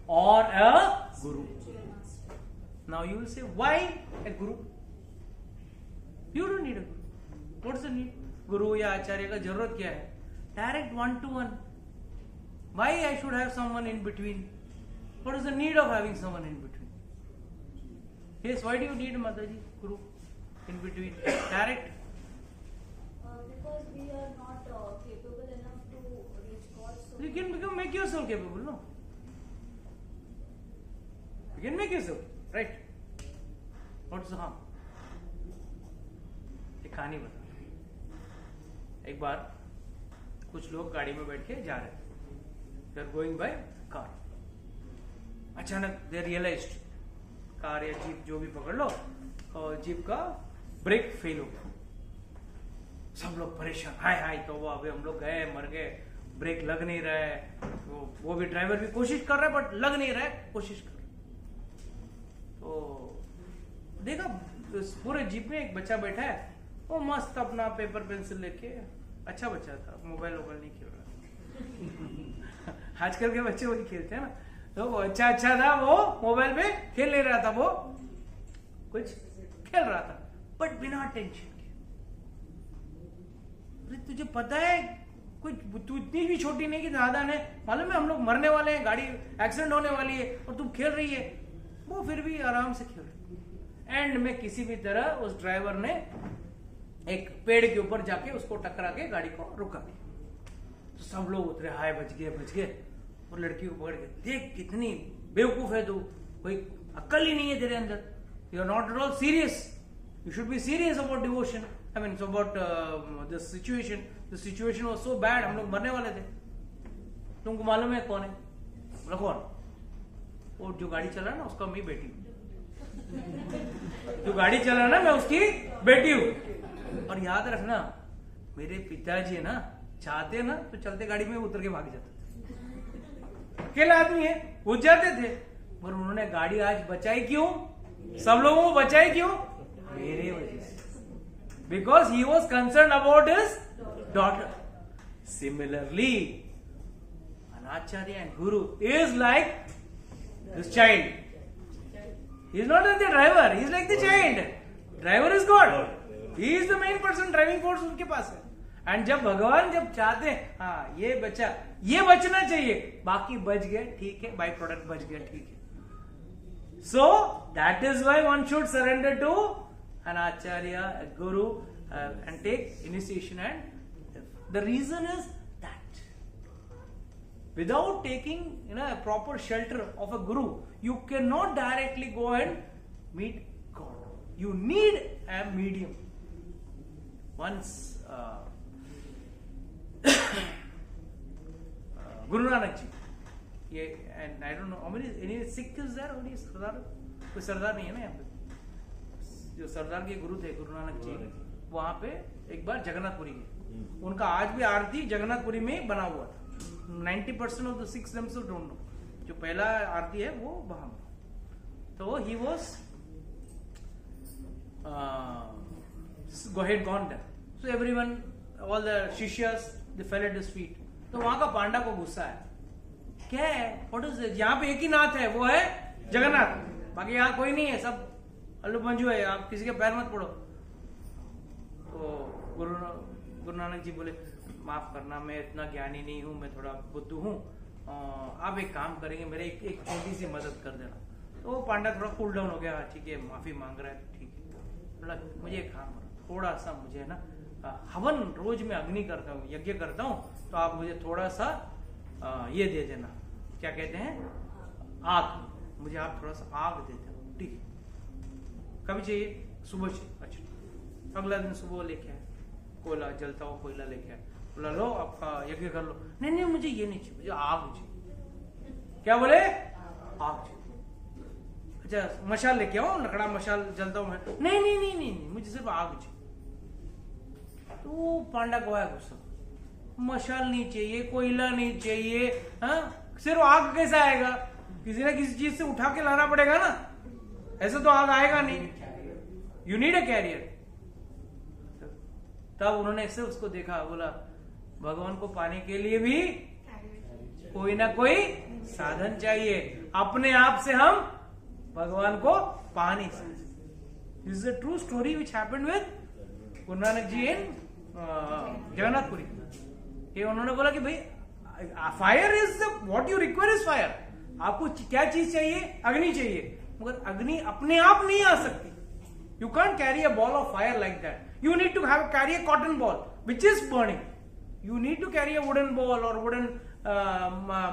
or a guru. Now you will say, why a guru? You don't need a guru. What's the need? Guru या आचार्य का जरूरत क्या है? Direct one to one. Why I should have someone in between? What is the need of having someone in between? Yes, why do you need Mataji, Guru in between? Direct. Because we are not capable enough to reach God. So You can make yourself capable, no? You can make yourself, right? What's the harm? एक कहानी बता. एक बार कुछ लोग गाड़ी में बैठ के जा रहे थे. They are going by car. अचानक they realized कार या जीप जो भी पकड़ लो, और जीप का ब्रेक फेल हो गया. सब लोग परेशान, हाय तो वो अभी हम लोग गए, मर गए, ब्रेक लग नहीं रहा है. वो भी ड्राइवर भी कोशिश कर रहा है बट लग नहीं रहा है, कोशिश कर. तो देखा पूरे जीप में एक बच्चा बैठा है, वो मस्त अपना पेपर पेंसिल लेके, अच्छा बच्चा था, मोबाइल नहीं खेल रहा. आजकल के बच्चे वही खेलते हैं ना. तो वो अच्छा था, वो मोबाइल पे खेल नहीं रहा था, वो कुछ खेल रहा था बट बिना टेंशन. तुझे पता है कुछ, तू इतनी भी छोटी नहीं कि दादा ने मालूम है हम लोग मरने वाले हैं, गाड़ी एक्सीडेंट होने वाली है और तू खेल रही है. वो फिर भी आराम से खेल रही. एंड में किसी भी तरह उस ड्राइवर ने एक पेड़ के ऊपर जाके उसको टकरा के गाड़ी को रुका दिया. तो सब लोग उतरे, हाय बच गए. और लड़की को पकड़ के, देख कितनी बेवकूफ है तू, कोई अक्ल ही नहीं है तेरे अंदर. You are not at all serious. You should be serious about devotion. I mean, so about this situation. The situation was so bad. हम लोग मरने वाले थे. तुमको मालूम है कौन है? बोला कौन? वो जो गाड़ी चला ना उसका मैं बेटी हूँ. जो गाड़ी चला ना मैं उसकी बेटी हूँ. और याद रखना, मेरे पिताजी है ना, चाहते ना तो चलते गाड़ी में उतर के भाग जाते थे. अकेला आदमी है, पूछ जाते थे. पर उन्होंने गाड़ी आज बचाई क्यों? सब लोगों को बचाई क्यों? मेरे वजह से. Because he was concerned about his daughter. Similarly, an acharya and guru is like this child. He is not like the driver. He is like the child. Driver is God. He is the main person. Driving force उनके पास है. And जब भगवान जब चाहते हैं, हाँ ये बचना चाहिए, बाकी बच गए ठीक है, बाई प्रोडक्ट बच गया ठीक है. So that is why one should surrender to an acharya, a guru, and take initiation. And the reason is that without taking a proper shelter of a guru, you cannot directly go and meet God. You need a medium. Once Guru Nanak ji, and I don't know how many Sikh is there, how many Sardar? कोई सरदार नहीं है ना यहाँ पे. जो सरदार के गुरु थे गुरु नानक जी, वहां पे एक बार जगन्नाथपुरी गए. उनका आज भी आरती जगन्नाथपुरी में बना हुआ था. 90% of the six themselves don't know. जो पहला आरती है वो वहां, तो he was gone there, so everyone, all the शिष्यस they fell at his feet। तो वहां का पांडा को गुस्सा है, क्या है, व्हाट इज इट, यहाँ पे एक ही नाथ है, वो है जगन्नाथ, बाकी यहाँ कोई नहीं है, सब अल्लू मंजू है, आप किसी के पैर मत पड़ो। तो गुरु नानक जी बोले, माफ करना, मैं इतना ज्ञानी नहीं हूं, मैं थोड़ा बुद्धू हूं, आप एक काम करेंगे, मेरे एक छोटी सी मदद कर देना। तो वो पांडा थोड़ा कूल डाउन हो गया, ठीक है माफी मांग रहा है, ठीक है, बोला मुझे एक काम करो, थोड़ा सा मुझे ना हवन, रोज मैं अग्नि करता हूँ, यज्ञ करता हूँ, तो आप मुझे थोड़ा सा ये दे देना, क्या कहते हैं, आग, मुझे आप थोड़ा सा आग दे देना, ठीक है। कभी चाहिए, सुबह चाहिए, अच्छा। अगला दिन सुबह लेके आए, कोयला जलता हुआ कोयला लेके आए, बोला लो आपका यज्ञ कर लो। नहीं नहीं मुझे ये नहीं चाहिए, मुझे आग चाहिए। क्या बोले, आग चाहिए। अच्छा मशाल लेके आओ, लकड़ा मशाल जलता हूं मैं, नहीं नहीं नहीं नहीं मुझे सिर्फ आग चाहिए। तो पांडा को आया गुस्सा, मशाल नहीं चाहिए, कोयला नहीं चाहिए, हाँ सिर्फ आग कैसे आएगा, किसी ना किसी चीज से उठा के लाना पड़ेगा ना, ऐसे तो आग आएगा नहीं, यू नीड अ कैरियर। तब उन्होंने ऐसे उसको देखा, बोला भगवान को पाने के लिए भी कोई ना कोई साधन चाहिए, अपने आप से हम भगवान को पा नहीं सकते। This is a true story which happened with Guru Nanak ji इन जगन्नाथपुरी। ये उन्होंने बोला कि भाई fire is what you require is fire, आपको क्या चीज चाहिए, अग्नि चाहिए, मगर अग्नि अपने आप नहीं आ सकती। You can't carry a ball of fire like that, you need to have carry a cotton ball which is burning, you need to carry a wooden ball or wooden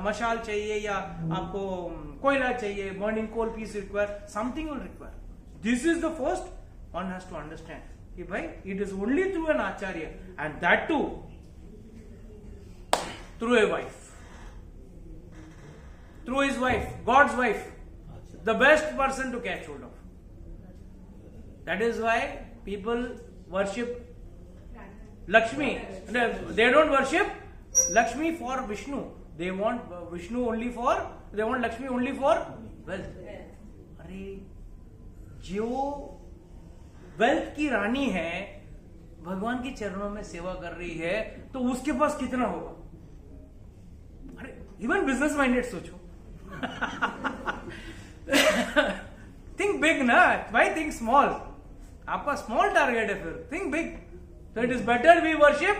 मशाल चाहिए, या आपको कोयला चाहिए, burning coal piece require, something will require. This is the first one has to understand कि भाई it is only through an acharya, and that too through a wife, through his wife, God's wife, the best person to catch hold of. That is why people worship Lakshmi. They don't worship Lakshmi for Vishnu. They want Vishnu only for, they want Lakshmi only for wealth. अरे जो wealth की रानी है, भगवान के चरणों में सेवा कर रही है, तो उसके पास कितना होगा। अरे इवन बिजनेस माइंडेड सोचो, थिंक बिग ना, भाई थिंक स्मॉल, आपका स्मॉल टारगेट है, फिर थिंक बिग। तो it is better we worship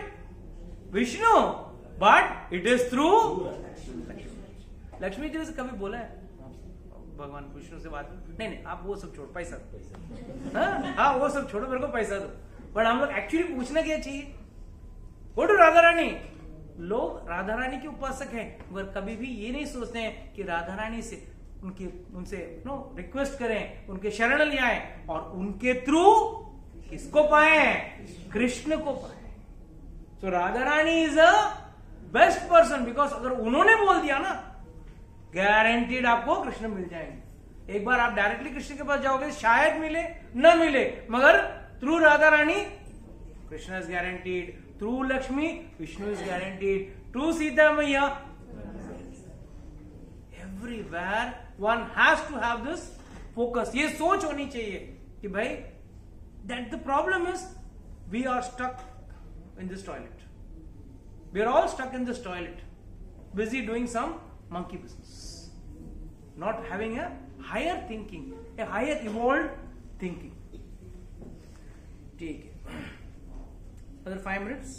Vishnu, but it is through Lakshmi ji से कभी बोला है भगवान विष्णु से बात, नहीं नहीं आप वो सब छोड़ो, पैसा दो, हाँ वो सब छोड़ो, मेरे को पैसा दो। बट हम लोग एक्चुअली पूछना क्या चाहिए, गो टू राधा रानी। लोग राधा रानी के उपासक हैं, मगर कभी भी ये नहीं सोचते हैं कि राधा रानी से उनसे रिक्वेस्ट करें, उनके शरण ले आए और उनके थ्रू किसको पाए, कृष्ण को पाए। So Radha Rani is a best person, because अगर उन्होंने बोल दिया ना, गारंटीड आपको कृष्ण मिल जाएंगे। एक बार आप डायरेक्टली कृष्ण के पास जाओगे, शायद मिले न मिले, मगर through Radha Rani Krishna is guaranteed, through Lakshmi Vishnu is guaranteed, through Sita Maiya, everywhere one has to have this focus. ये सोच होनी चाहिए कि भाई that the problem is we are stuck in this toilet, we are all stuck in this toilet, busy doing some monkey business, not having a higher thinking, a higher evolved thinking. ठीक है, another 5 minutes.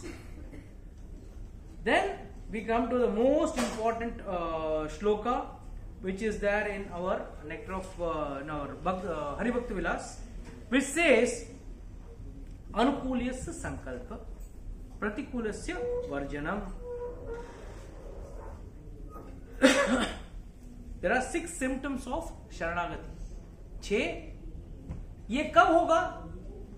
Then we come to the most important shloka, which is there in our nectar of in our Hari Bhakti Vilas, which says anukulyasya sankalpa pratikulasya varjanam. There are 6 symptoms of शरणागति। 6 ये कब होगा,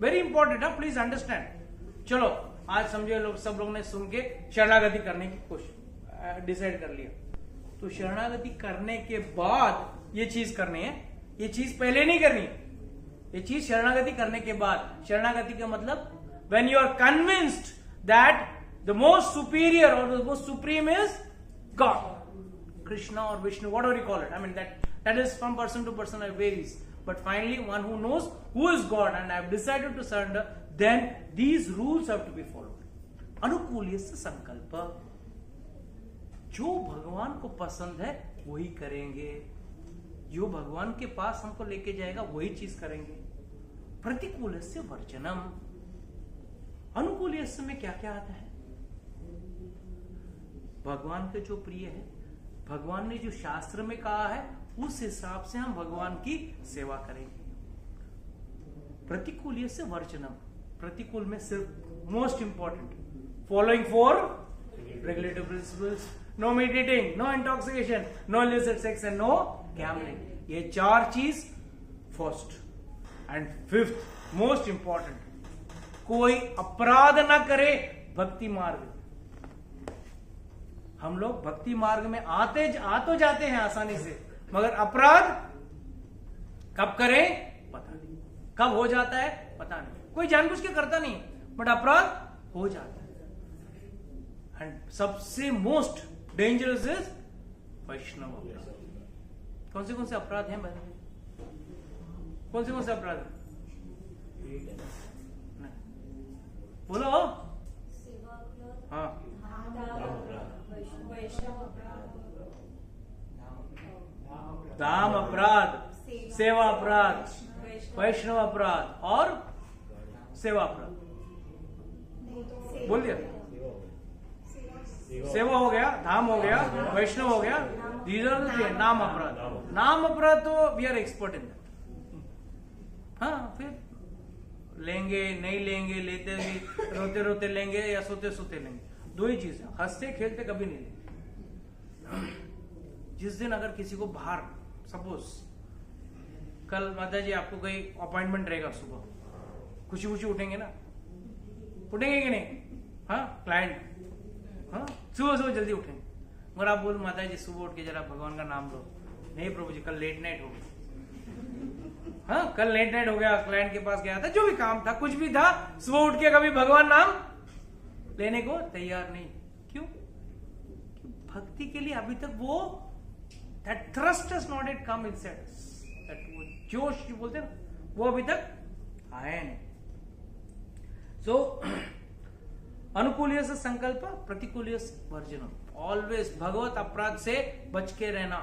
very important है, please understand. चलो आज समझे लोग, सब लोग ने सुन के शरणागति करने की कोशिश डिसाइड कर लिया, तो शरणागति करने के बाद ये चीज करनी है, ये चीज पहले नहीं करनी, ये चीज शरणागति करने के बाद। शरणागति का मतलब when you are convinced that the most superior और the most supreme is God. Krishna or Vishnu, whatever you call it. I mean, that is from person to person, it varies. But finally, one who knows who is God and I have decided to surrender, then these rules have to be followed. अनुकूल्यस्य संकल्प, जो भगवान को पसंद है वही करेंगे, जो भगवान के पास हमको लेके जाएगा वही चीज करेंगे. प्रतिकूलस्य वर्जनम. अनुकूल्यस्य में क्या क्या आता है? भगवान के जो प्रिय है, भगवान ने जो शास्त्र में कहा है उस हिसाब से हम भगवान की सेवा करेंगे. प्रतिकूल्यस्य वर्जनम. प्रतिकूल में सिर्फ most important following 4 regulative principles. No meat eating, no intoxication, no illicit sex and no gambling. ये 4 चीज first. And 5th most important, कोई अपराध ना करे. भक्ति मार्ग, हम लोग भक्ति मार्ग में आ तो जाते हैं आसानी से, मगर अपराध कब करें पता नहीं, कब हो जाता है पता नहीं. कोई जानबूझ के करता नहीं, बट अपराध हो जाता है. एंड सबसे मोस्ट डेंजरस इज वैष्णव अपराध. कौन से अपराध हैं भाई? कौन से अपराध हैं? बोलो. हाँ, दाम अपराध, सेवा अपराध, वैष्णव अपराध और सेवा अपराध. बोल दिया. सेवा हो गया, धाम हो गया, वैष्णव हो गया. दीज आर द नाम अपराध. नाम अपराध तो we are expert in that. हाँ, फिर लेंगे नहीं लेंगे, लेते भी रोते रोते लेंगे या सोते सोते लेंगे. 2 ही चीज है, हंसते खेलते कभी नहीं लेंगे. जिस दिन अगर किसी को बाहर, सपोज कल माता जी आपको कोई अपॉइंटमेंट रहेगा सुबह, खुशी खुशी उठेंगे ना? उठेंगे कि नहीं? हाँ, क्लाइंट, हाँ, सुबह जल्दी उठेंगे. मगर आप बोल माता जी सुबह उठ के जरा भगवान का नाम लो. नहीं प्रभु जी, कल लेट नाइट हो गया. हाँ, कल लेट नाइट हो गया, क्लाइंट के पास गया था, जो भी काम था, कुछ भी था, सुबह उठ के कभी भगवान नाम लेने को तैयार नहीं. क्यों? भक्ति के लिए अभी तक वो that thrust has not yet come inside us. that वो जोश जो बोलते हैं ना, वो अभी तक आया नहीं. So अनुकूल्य से संकल्प, प्रतिकूल्य से वर्जनम. ऑलवेज भगवत अपराध से बच के रहना.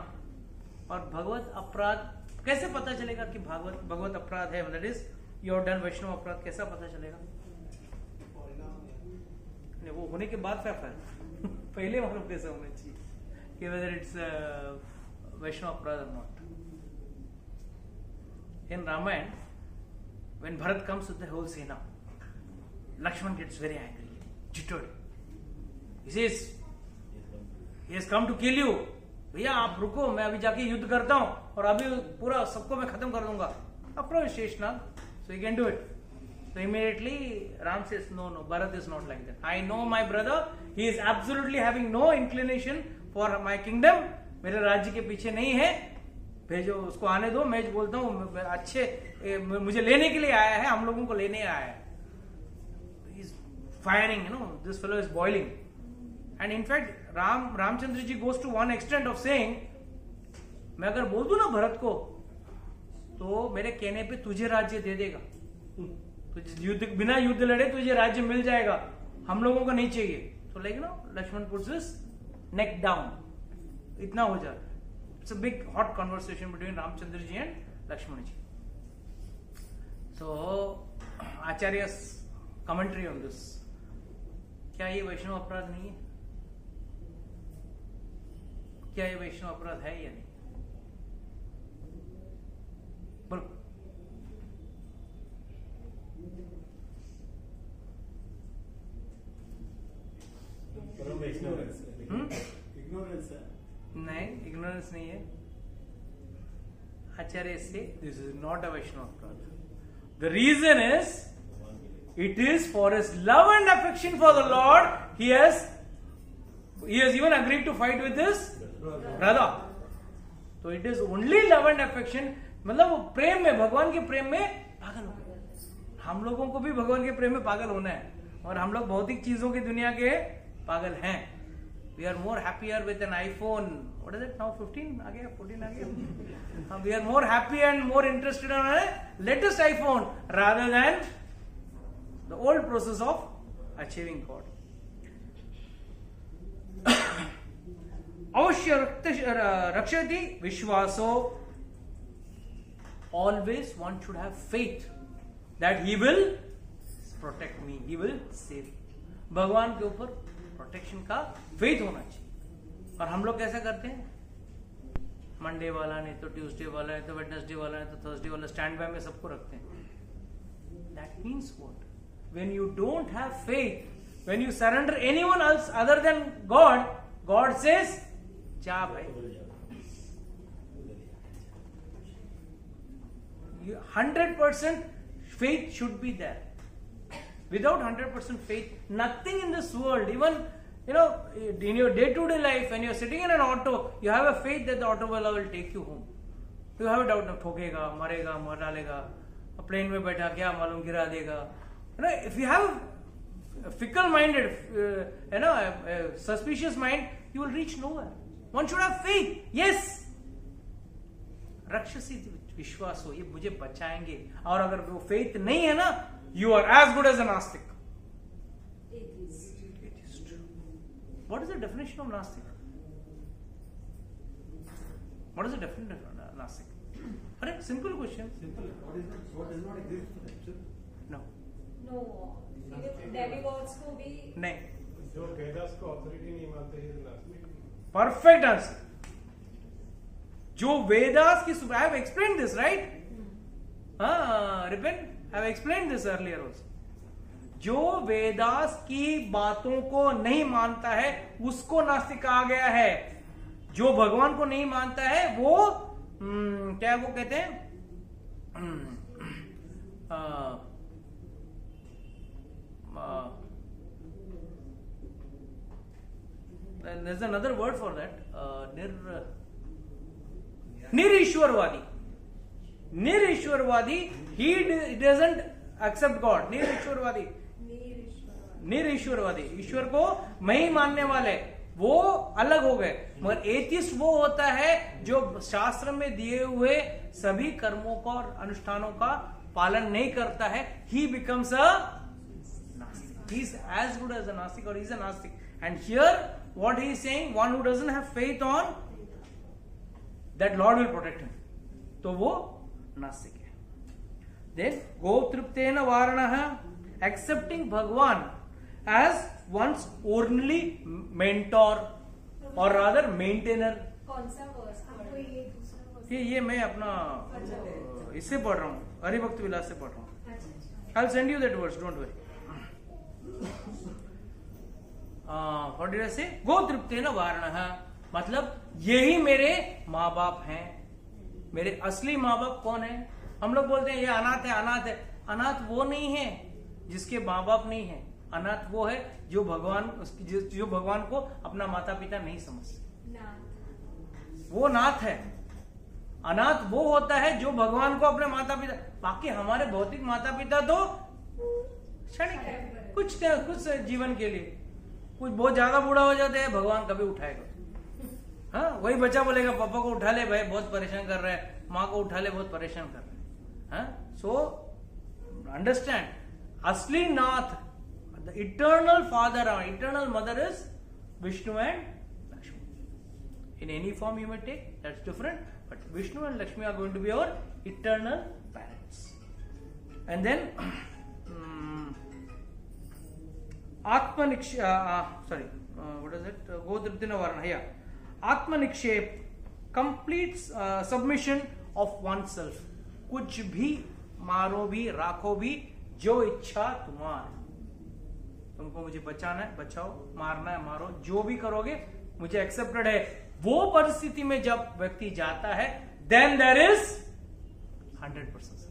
और भगवत अपराध कैसे पता चलेगा कि भगवत अपराध है? That is you have done Vaishnav अपराध. कैसा पता चलेगा? वो होने के बाद क्या फायदा? पहले मालूम कैसे होना चाहिए कि वेदर इट्स वैष्णव अपराध और not. In Ramayana, when Bharat comes with the whole Sena, Lakshman gets very angry, jittered. He says, he has come to kill you. भैया आप रुको, मैं अभी जाके युद्ध करता हूं और अभी पूरा सबको मैं खत्म कर दूंगा. Approach Sheshnag, so he can do it. So immediately Ram says, no, Bharat is not like that. I know my brother, he is absolutely having no inclination for my kingdom. मेरे राज्य के पीछे नहीं है, भेजो उसको, आने दो. मैं बोलता हूँ अच्छे मुझे लेने के लिए आया है, हम लोगों को लेने आया है. He is firing, this fellow is boiling. And in fact, Ramchandra ji goes to one extent of saying, मैं अगर बोल दूं ना भरत को, तो मेरे कहने पे तुझे राज्य दे देगा. युद्ध, बिना युद्ध लड़े तुझे राज्य मिल जाएगा, हम लोगों को नहीं चाहिए. तो like Lakshman puts his neck down. इतना हो जाता है. It's a big hot conversation between Ramchandra ji and Lakshman ji. So Acharya commentary on this. क्या ये वैष्णव अपराध नहीं है? क्या ये वैष्णव अपराध है या नहीं? बोलो. इग्नोरेंस है. नहीं, इग्नोरेंस नहीं है. आचार्य से this is not a Vaishnav अपराध. The reason is it is for his love and affection for the lord. He has even agreed to fight with his brother. तो it is only love and affection. मतलब वो प्रेम में, भगवान के प्रेम में पागल हो गए. हम लोगों को भी भगवान के प्रेम में पागल होना है, और हम लोग भौतिक चीजों की दुनिया के पागल हैं. We are more happier with an iPhone. What is it now? 15 आ गया, 14 आ गया. We are more happy and more interested in a latest iPhone rather than the old process of achieving God. अवश्य रक्षति विश्वासो. Always one should have faith that he will protect me, he will save me. भगवान के ऊपर protection का faith होना चाहिए. और हम लोग कैसा करते हैं? मंडे वाला नहीं तो ट्यूसडे वाला है तो वेडनेसडे वाला है तो थर्सडे वाला, स्टैंड बाय में सबको रखते हैं. That means what? When you don't have faith, when you surrender anyone else other than God, God says जा भाई. 100% faith should be there. Without 100% faith, nothing in this world, even in your day-to-day life, when you're sitting in an auto, you have a faith that the auto will take you home. You have a doubt, ठोकेगा, मरेगा, मर डालेगा, plane में बैठा क्या मालूम गिरा देगा. If you have a fickle-minded, a suspicious mind, you will reach nowhere. One should have faith. Yes. रक्षसी विश्वास हो, ये मुझे बचाएंगे. और अगर वो फेथ नहीं है ना, you are as good as a nastik. What is the definition of नास्तिक? What is the definition of nastik? अरे simple question. Simple. God does not exist for them. No. No, demigods को भी नहीं. जो वेदास को ऑथोरिटी नहीं मानते हैं नास्तिक. Perfect answer. जो वेदास की, I have explained this, right? Ripen, I have explained this earlier also. जो वेदास की बातों को नहीं मानता है उसको नास्तिक कहा गया है. जो भगवान को नहीं मानता है वो क्या वो कहते हैं, there's another word for that. निरीश्वरवादी. निरीश्वरवादी, he doesn't accept God. निरीश्वरवादी, निरीश्वरवादी, ईश्वर को नहीं मानने वाले, वो अलग हो गए. मगर एथिस्ट वो होता है जो शास्त्र में दिए हुए सभी कर्मों का और अनुष्ठानों का पालन नहीं करता है. he becomes a Nastic. He is as good as a Nastic, or he is a Nastic. And here what he is saying, one who doesn't have faith on that Lord will protect him, तो वो नास्तिक है. Then गोतृप्तेन वारणः, accepting भगवान as one's only mentor or rather maintainer. कौन सा verse? आपको ये दूसरा वर्ष ये मैं अपना इससे पढ़ रहा हूँ, हरिभक्त विलास से पढ़ रहा हूँ. I'll send you that verse, don't worry. What did I say? गोतृप्तेन वारणः, मतलब यही मेरे माँ बाप हैं. मेरे असली माँ बाप कौन है? हम लोग बोलते हैं ये अनाथ है, अनाथ है. अनाथ वो नहीं है जिसके माँ बाप नहीं है. अनाथ वो है जो भगवान को अपना माता पिता नहीं समझते. वो नाथ है. अनाथ वो होता है जो भगवान को अपने माता पिता, बाकी हमारे भौतिक माता पिता तो क्षणिक है, कुछ जीवन के लिए. कुछ बहुत ज्यादा बूढ़ा हो जाते हैं, भगवान कभी उठाएगा. हाँ, वही बच्चा बोलेगा पापा को उठा ले भाई, बहुत परेशान कर रहे हैं. माँ को उठा ले, बहुत परेशान कर रहे हैं. सो अंडरस्टैंड, असली नाथ, the eternal father, eternal mother is Vishnu and Lakshmi. In any form you may take, that's different, but Vishnu and Lakshmi are going to be our eternal parents. And then आत्मनिक्षेप, sorry, what is it? गोतृप्तेन वारणः. आत्मनिक्षेप, complete submission of oneself. कुछ भी मारो भी, राखो भी, जो इच्छा तुम्हारी. तुमको मुझे बचाना है बचाओ, मारना है मारो, जो भी करोगे मुझे एक्सेप्टेड है. वो परिस्थिति में जब व्यक्ति जाता है, देन देयर इज 100%.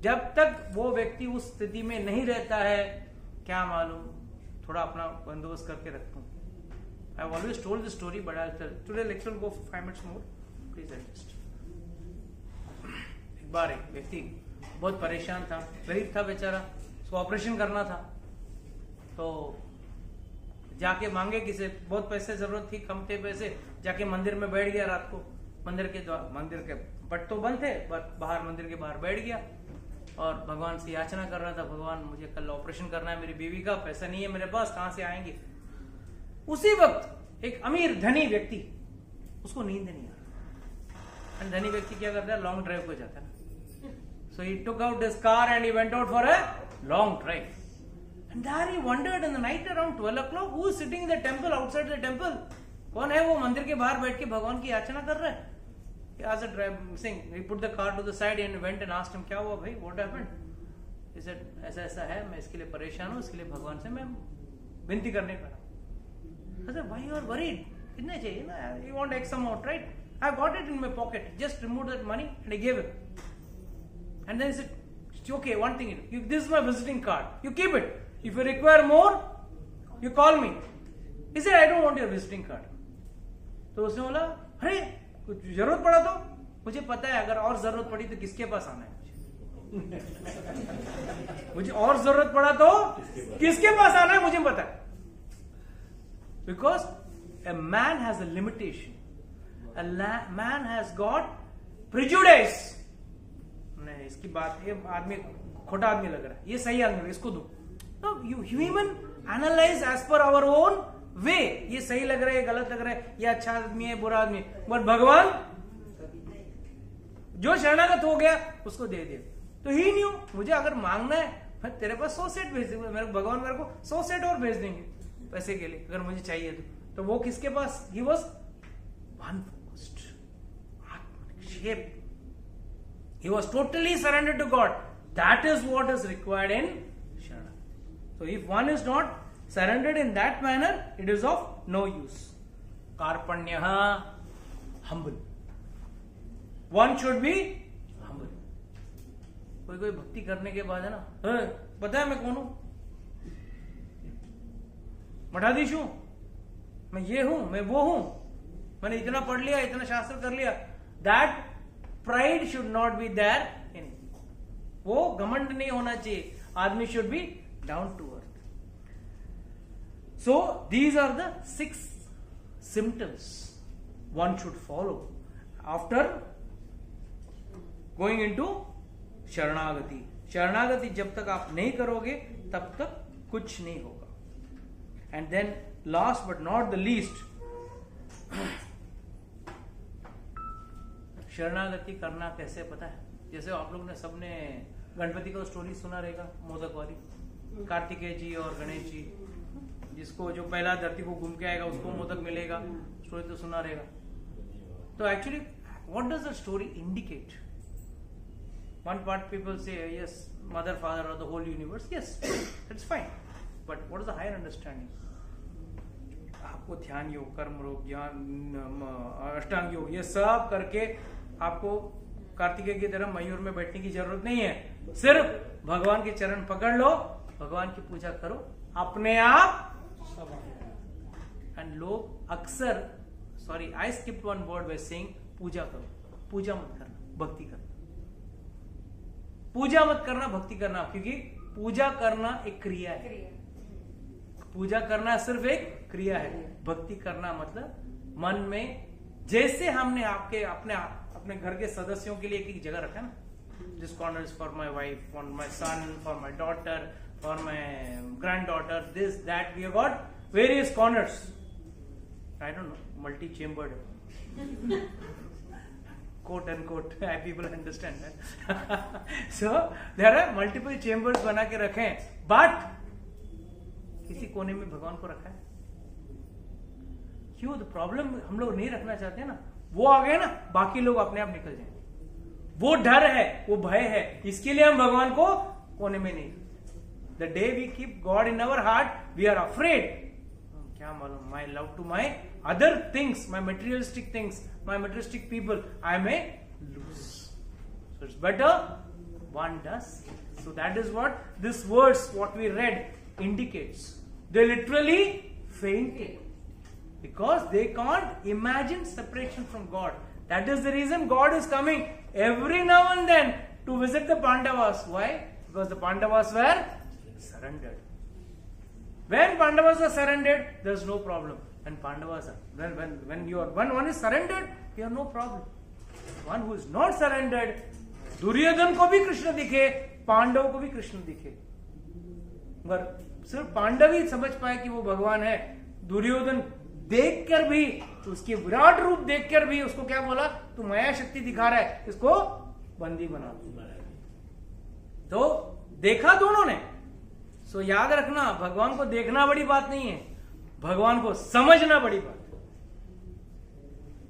जब तक वो व्यक्ति उस स्थिति में नहीं रहता है, क्या मालूम, थोड़ा अपना बंदोबस्त करके रखता हूं. I have always told this story, but I'll tell. Today lecture will go for 5 minutes more. Please adjust. एक बार एक व्यक्ति बहुत परेशान था, गरीब था बेचारा, उसको ऑपरेशन करना था. तो जाके मांगे किसे, बहुत पैसे जरूरत थी, कम थे पैसे, जाके मंदिर में बैठ गया रात को, मंदिर के पट तो बंद थे, बाहर मंदिर के बाहर बैठ गया और भगवान से याचना कर रहा था, भगवान मुझे कल ऑपरेशन करना है मेरी बीवी का, पैसा नहीं है मेरे पास, कहां से आएंगे। उसी वक्त एक अमीर धनी व्यक्ति, उसको नींद नहीं आ रहा, धनी व्यक्ति क्या करता है, लॉन्ग ड्राइव को जाता है ना, so he took out his car and he went out for a long drive, and there he wandered in the night around 12 o'clock who is sitting in the temple outside the temple, कौन है वो मंदिर के बाहर बैठ के भगवान की याचना कर रहा है। He asked the driver, saying, he put the car to the side and went and asked him, क्या हुआ भाई, what happened? He said, ऐसा ऐसा है, मैं इसके लिए परेशान हूँ, इसके लिए भगवान से मैं विनती करने का। I said, why you are worried? कितने चाहिए ना, you want X amount, right? I got it in my pocket, just remove that money and I gave him. And then he said, okay, one thing, this is my visiting card, you keep it. If you require more, you call me. He said, I don't want your visiting card. तो उसने बोला, अरे कुछ जरूरत पड़ा तो मुझे पता है, अगर और जरूरत पड़ी तो किसके पास आना है मुझे और जरूरत पड़ा तो किसके पास आना है मुझे पता है, because a man has a limitation, a man has got prejudice. नहीं, इसकी बात, ये आदमी खोटा आदमी लग रहा है, ये सही आदमी, इसको दो। No, you human analyze as per our own वे, ये सही लग रहा है, ये गलत लग रहा है, ये अच्छा आदमी है, बुरा आदमी है, बट भगवान जो शरणागत हो गया उसको दे दिया। तो ही न्यू, मुझे अगर मांगना है, मैं तेरे पास 100 सेट भेज देंगे, मेरे भगवान मेरे को 100 सेट और भेज देंगे पैसे के लिए, अगर मुझे चाहिए तो वो किसके पास, he was one focused, shape, he was totally surrendered to God. That is what is required in Sharanagati. So if one is not surrendered in that manner, it is of no use. Karpanyaha, humble. One should be humble. कोई भक्ति करने के बाद है ना, पता है मैं कौन हूं, मठाधीश हूं, मैं ये हूं, मैं वो हूं, मैंने इतना पढ़ लिया, इतना शास्त्र कर लिया, that pride should not be there in, वो घमंड नहीं होना चाहिए, aadmi should be down to earth. So these are the 6 symptoms one should follow after going into शरणागति। शरणागति जब तक आप नहीं करोगे तब तक कुछ नहीं होगा। And then last but not the least, शरणागति करना कैसे पता है, जैसे आप लोग ने सबने गणपति का स्टोरी सुना रहेगा, मोदक वाली, कार्तिकेय जी और गणेश जी, जिसको जो पहला धरती को घूम के आएगा उसको मोदक मिलेगा, स्टोरी तो सुना रहेगा। तो actually what does the story indicate? One part people say yes mother father और the whole universe, yes it's fine, but what is the higher understanding? आपको ध्यान योग, कर्म योग, ज्ञान, अष्टांग योग, ये सब करके आपको कार्तिकेय की तरह मयूर में बैठने की जरूरत नहीं है, सिर्फ भगवान के चरण पकड़ लो, भगवान की पूजा करो, अपने आप। एंड लोग अक्सर, sorry I skipped one word by saying पूजा करो, पूजा मत करना, भक्ति करना, पूजा मत करना, भक्ति करना, क्योंकि पूजा करना एक क्रिया है, पूजा करना सिर्फ एक क्रिया है, भक्ति करना मतलब मन में, जैसे हमने आपके अपने घर के सदस्यों के लिए एक जगह रखा ना, this corner is for my wife, for my son, for my daughter, for my granddaughter, this, that, we have got various corners. I don't know, multi-chambered. Quote unquote, people understand that. So, there are multiple chambers बना के रखे हैं, but किसी कोने में भगवान को रखा है। क्यों? the problem हम लोग नहीं रखना चाहते हैं ना, वो आ गए ना, बाकी लोग अपने आप निकल जाएंगे, वो डर है, वो भय है, इसके लिए हम भगवान को कोने में नहीं। The day we keep God in our heart, we are afraid. क्या मालूम, my love to my other things, my materialistic things, my materialistic people, I may lose. So it's better one does. So that is what this verse, what we read, indicates. They literally fainted because they can't imagine separation from God. That is the reason God is coming every now and then to visit the Pandavas. Why? Because the Pandavas were surrendered. When Pandavas are surrendered, there's no problem. When Pandavas are, when you are, when one is surrendered, you have no problem. One who is not surrendered, Duryodhan को भी कृष्ण दिखे, पांडव को भी कृष्ण दिखे, मगर सिर्फ पांडव ही समझ पाए कि वो भगवान है. दुर्योधन देखकर भी, उसके विराट रूप देखकर भी उसको क्या बोला, तू माया शक्ति दिखा रहा है, इसको बंदी बना. तो देखा दोनों ने. सो याद रखना, भगवान को देखना बड़ी बात नहीं है, भगवान को समझना बड़ी बात है.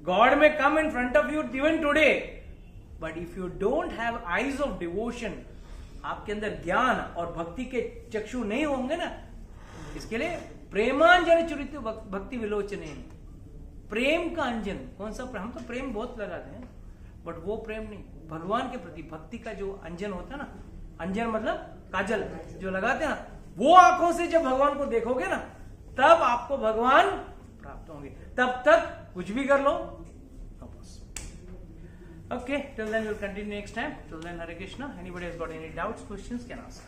गॉड में come in front of you even today, but if you don't have eyes of devotion, आपके अंदर ज्ञान और भक्ति के चक्षु नहीं होंगे ना, इसके लिए प्रेमांजन चरित भक्ति विलोचने, प्रेम का अंजन. कौन सा प्रेम? हम तो प्रेम बहुत लगाते हैं, बट वो प्रेम नहीं. भगवान के प्रति भक्ति का जो अंजन होता है ना, अंजन मतलब काजल जो लगाते हैं ना, वो आंखों से जब भगवान को देखोगे ना, तब आपको भगवान प्राप्त होंगे. तब तक कुछ भी कर लो. Okay, till then we'll continue next time. Till then, Hare Krishna. Anybody has got any doubts, questions, can ask.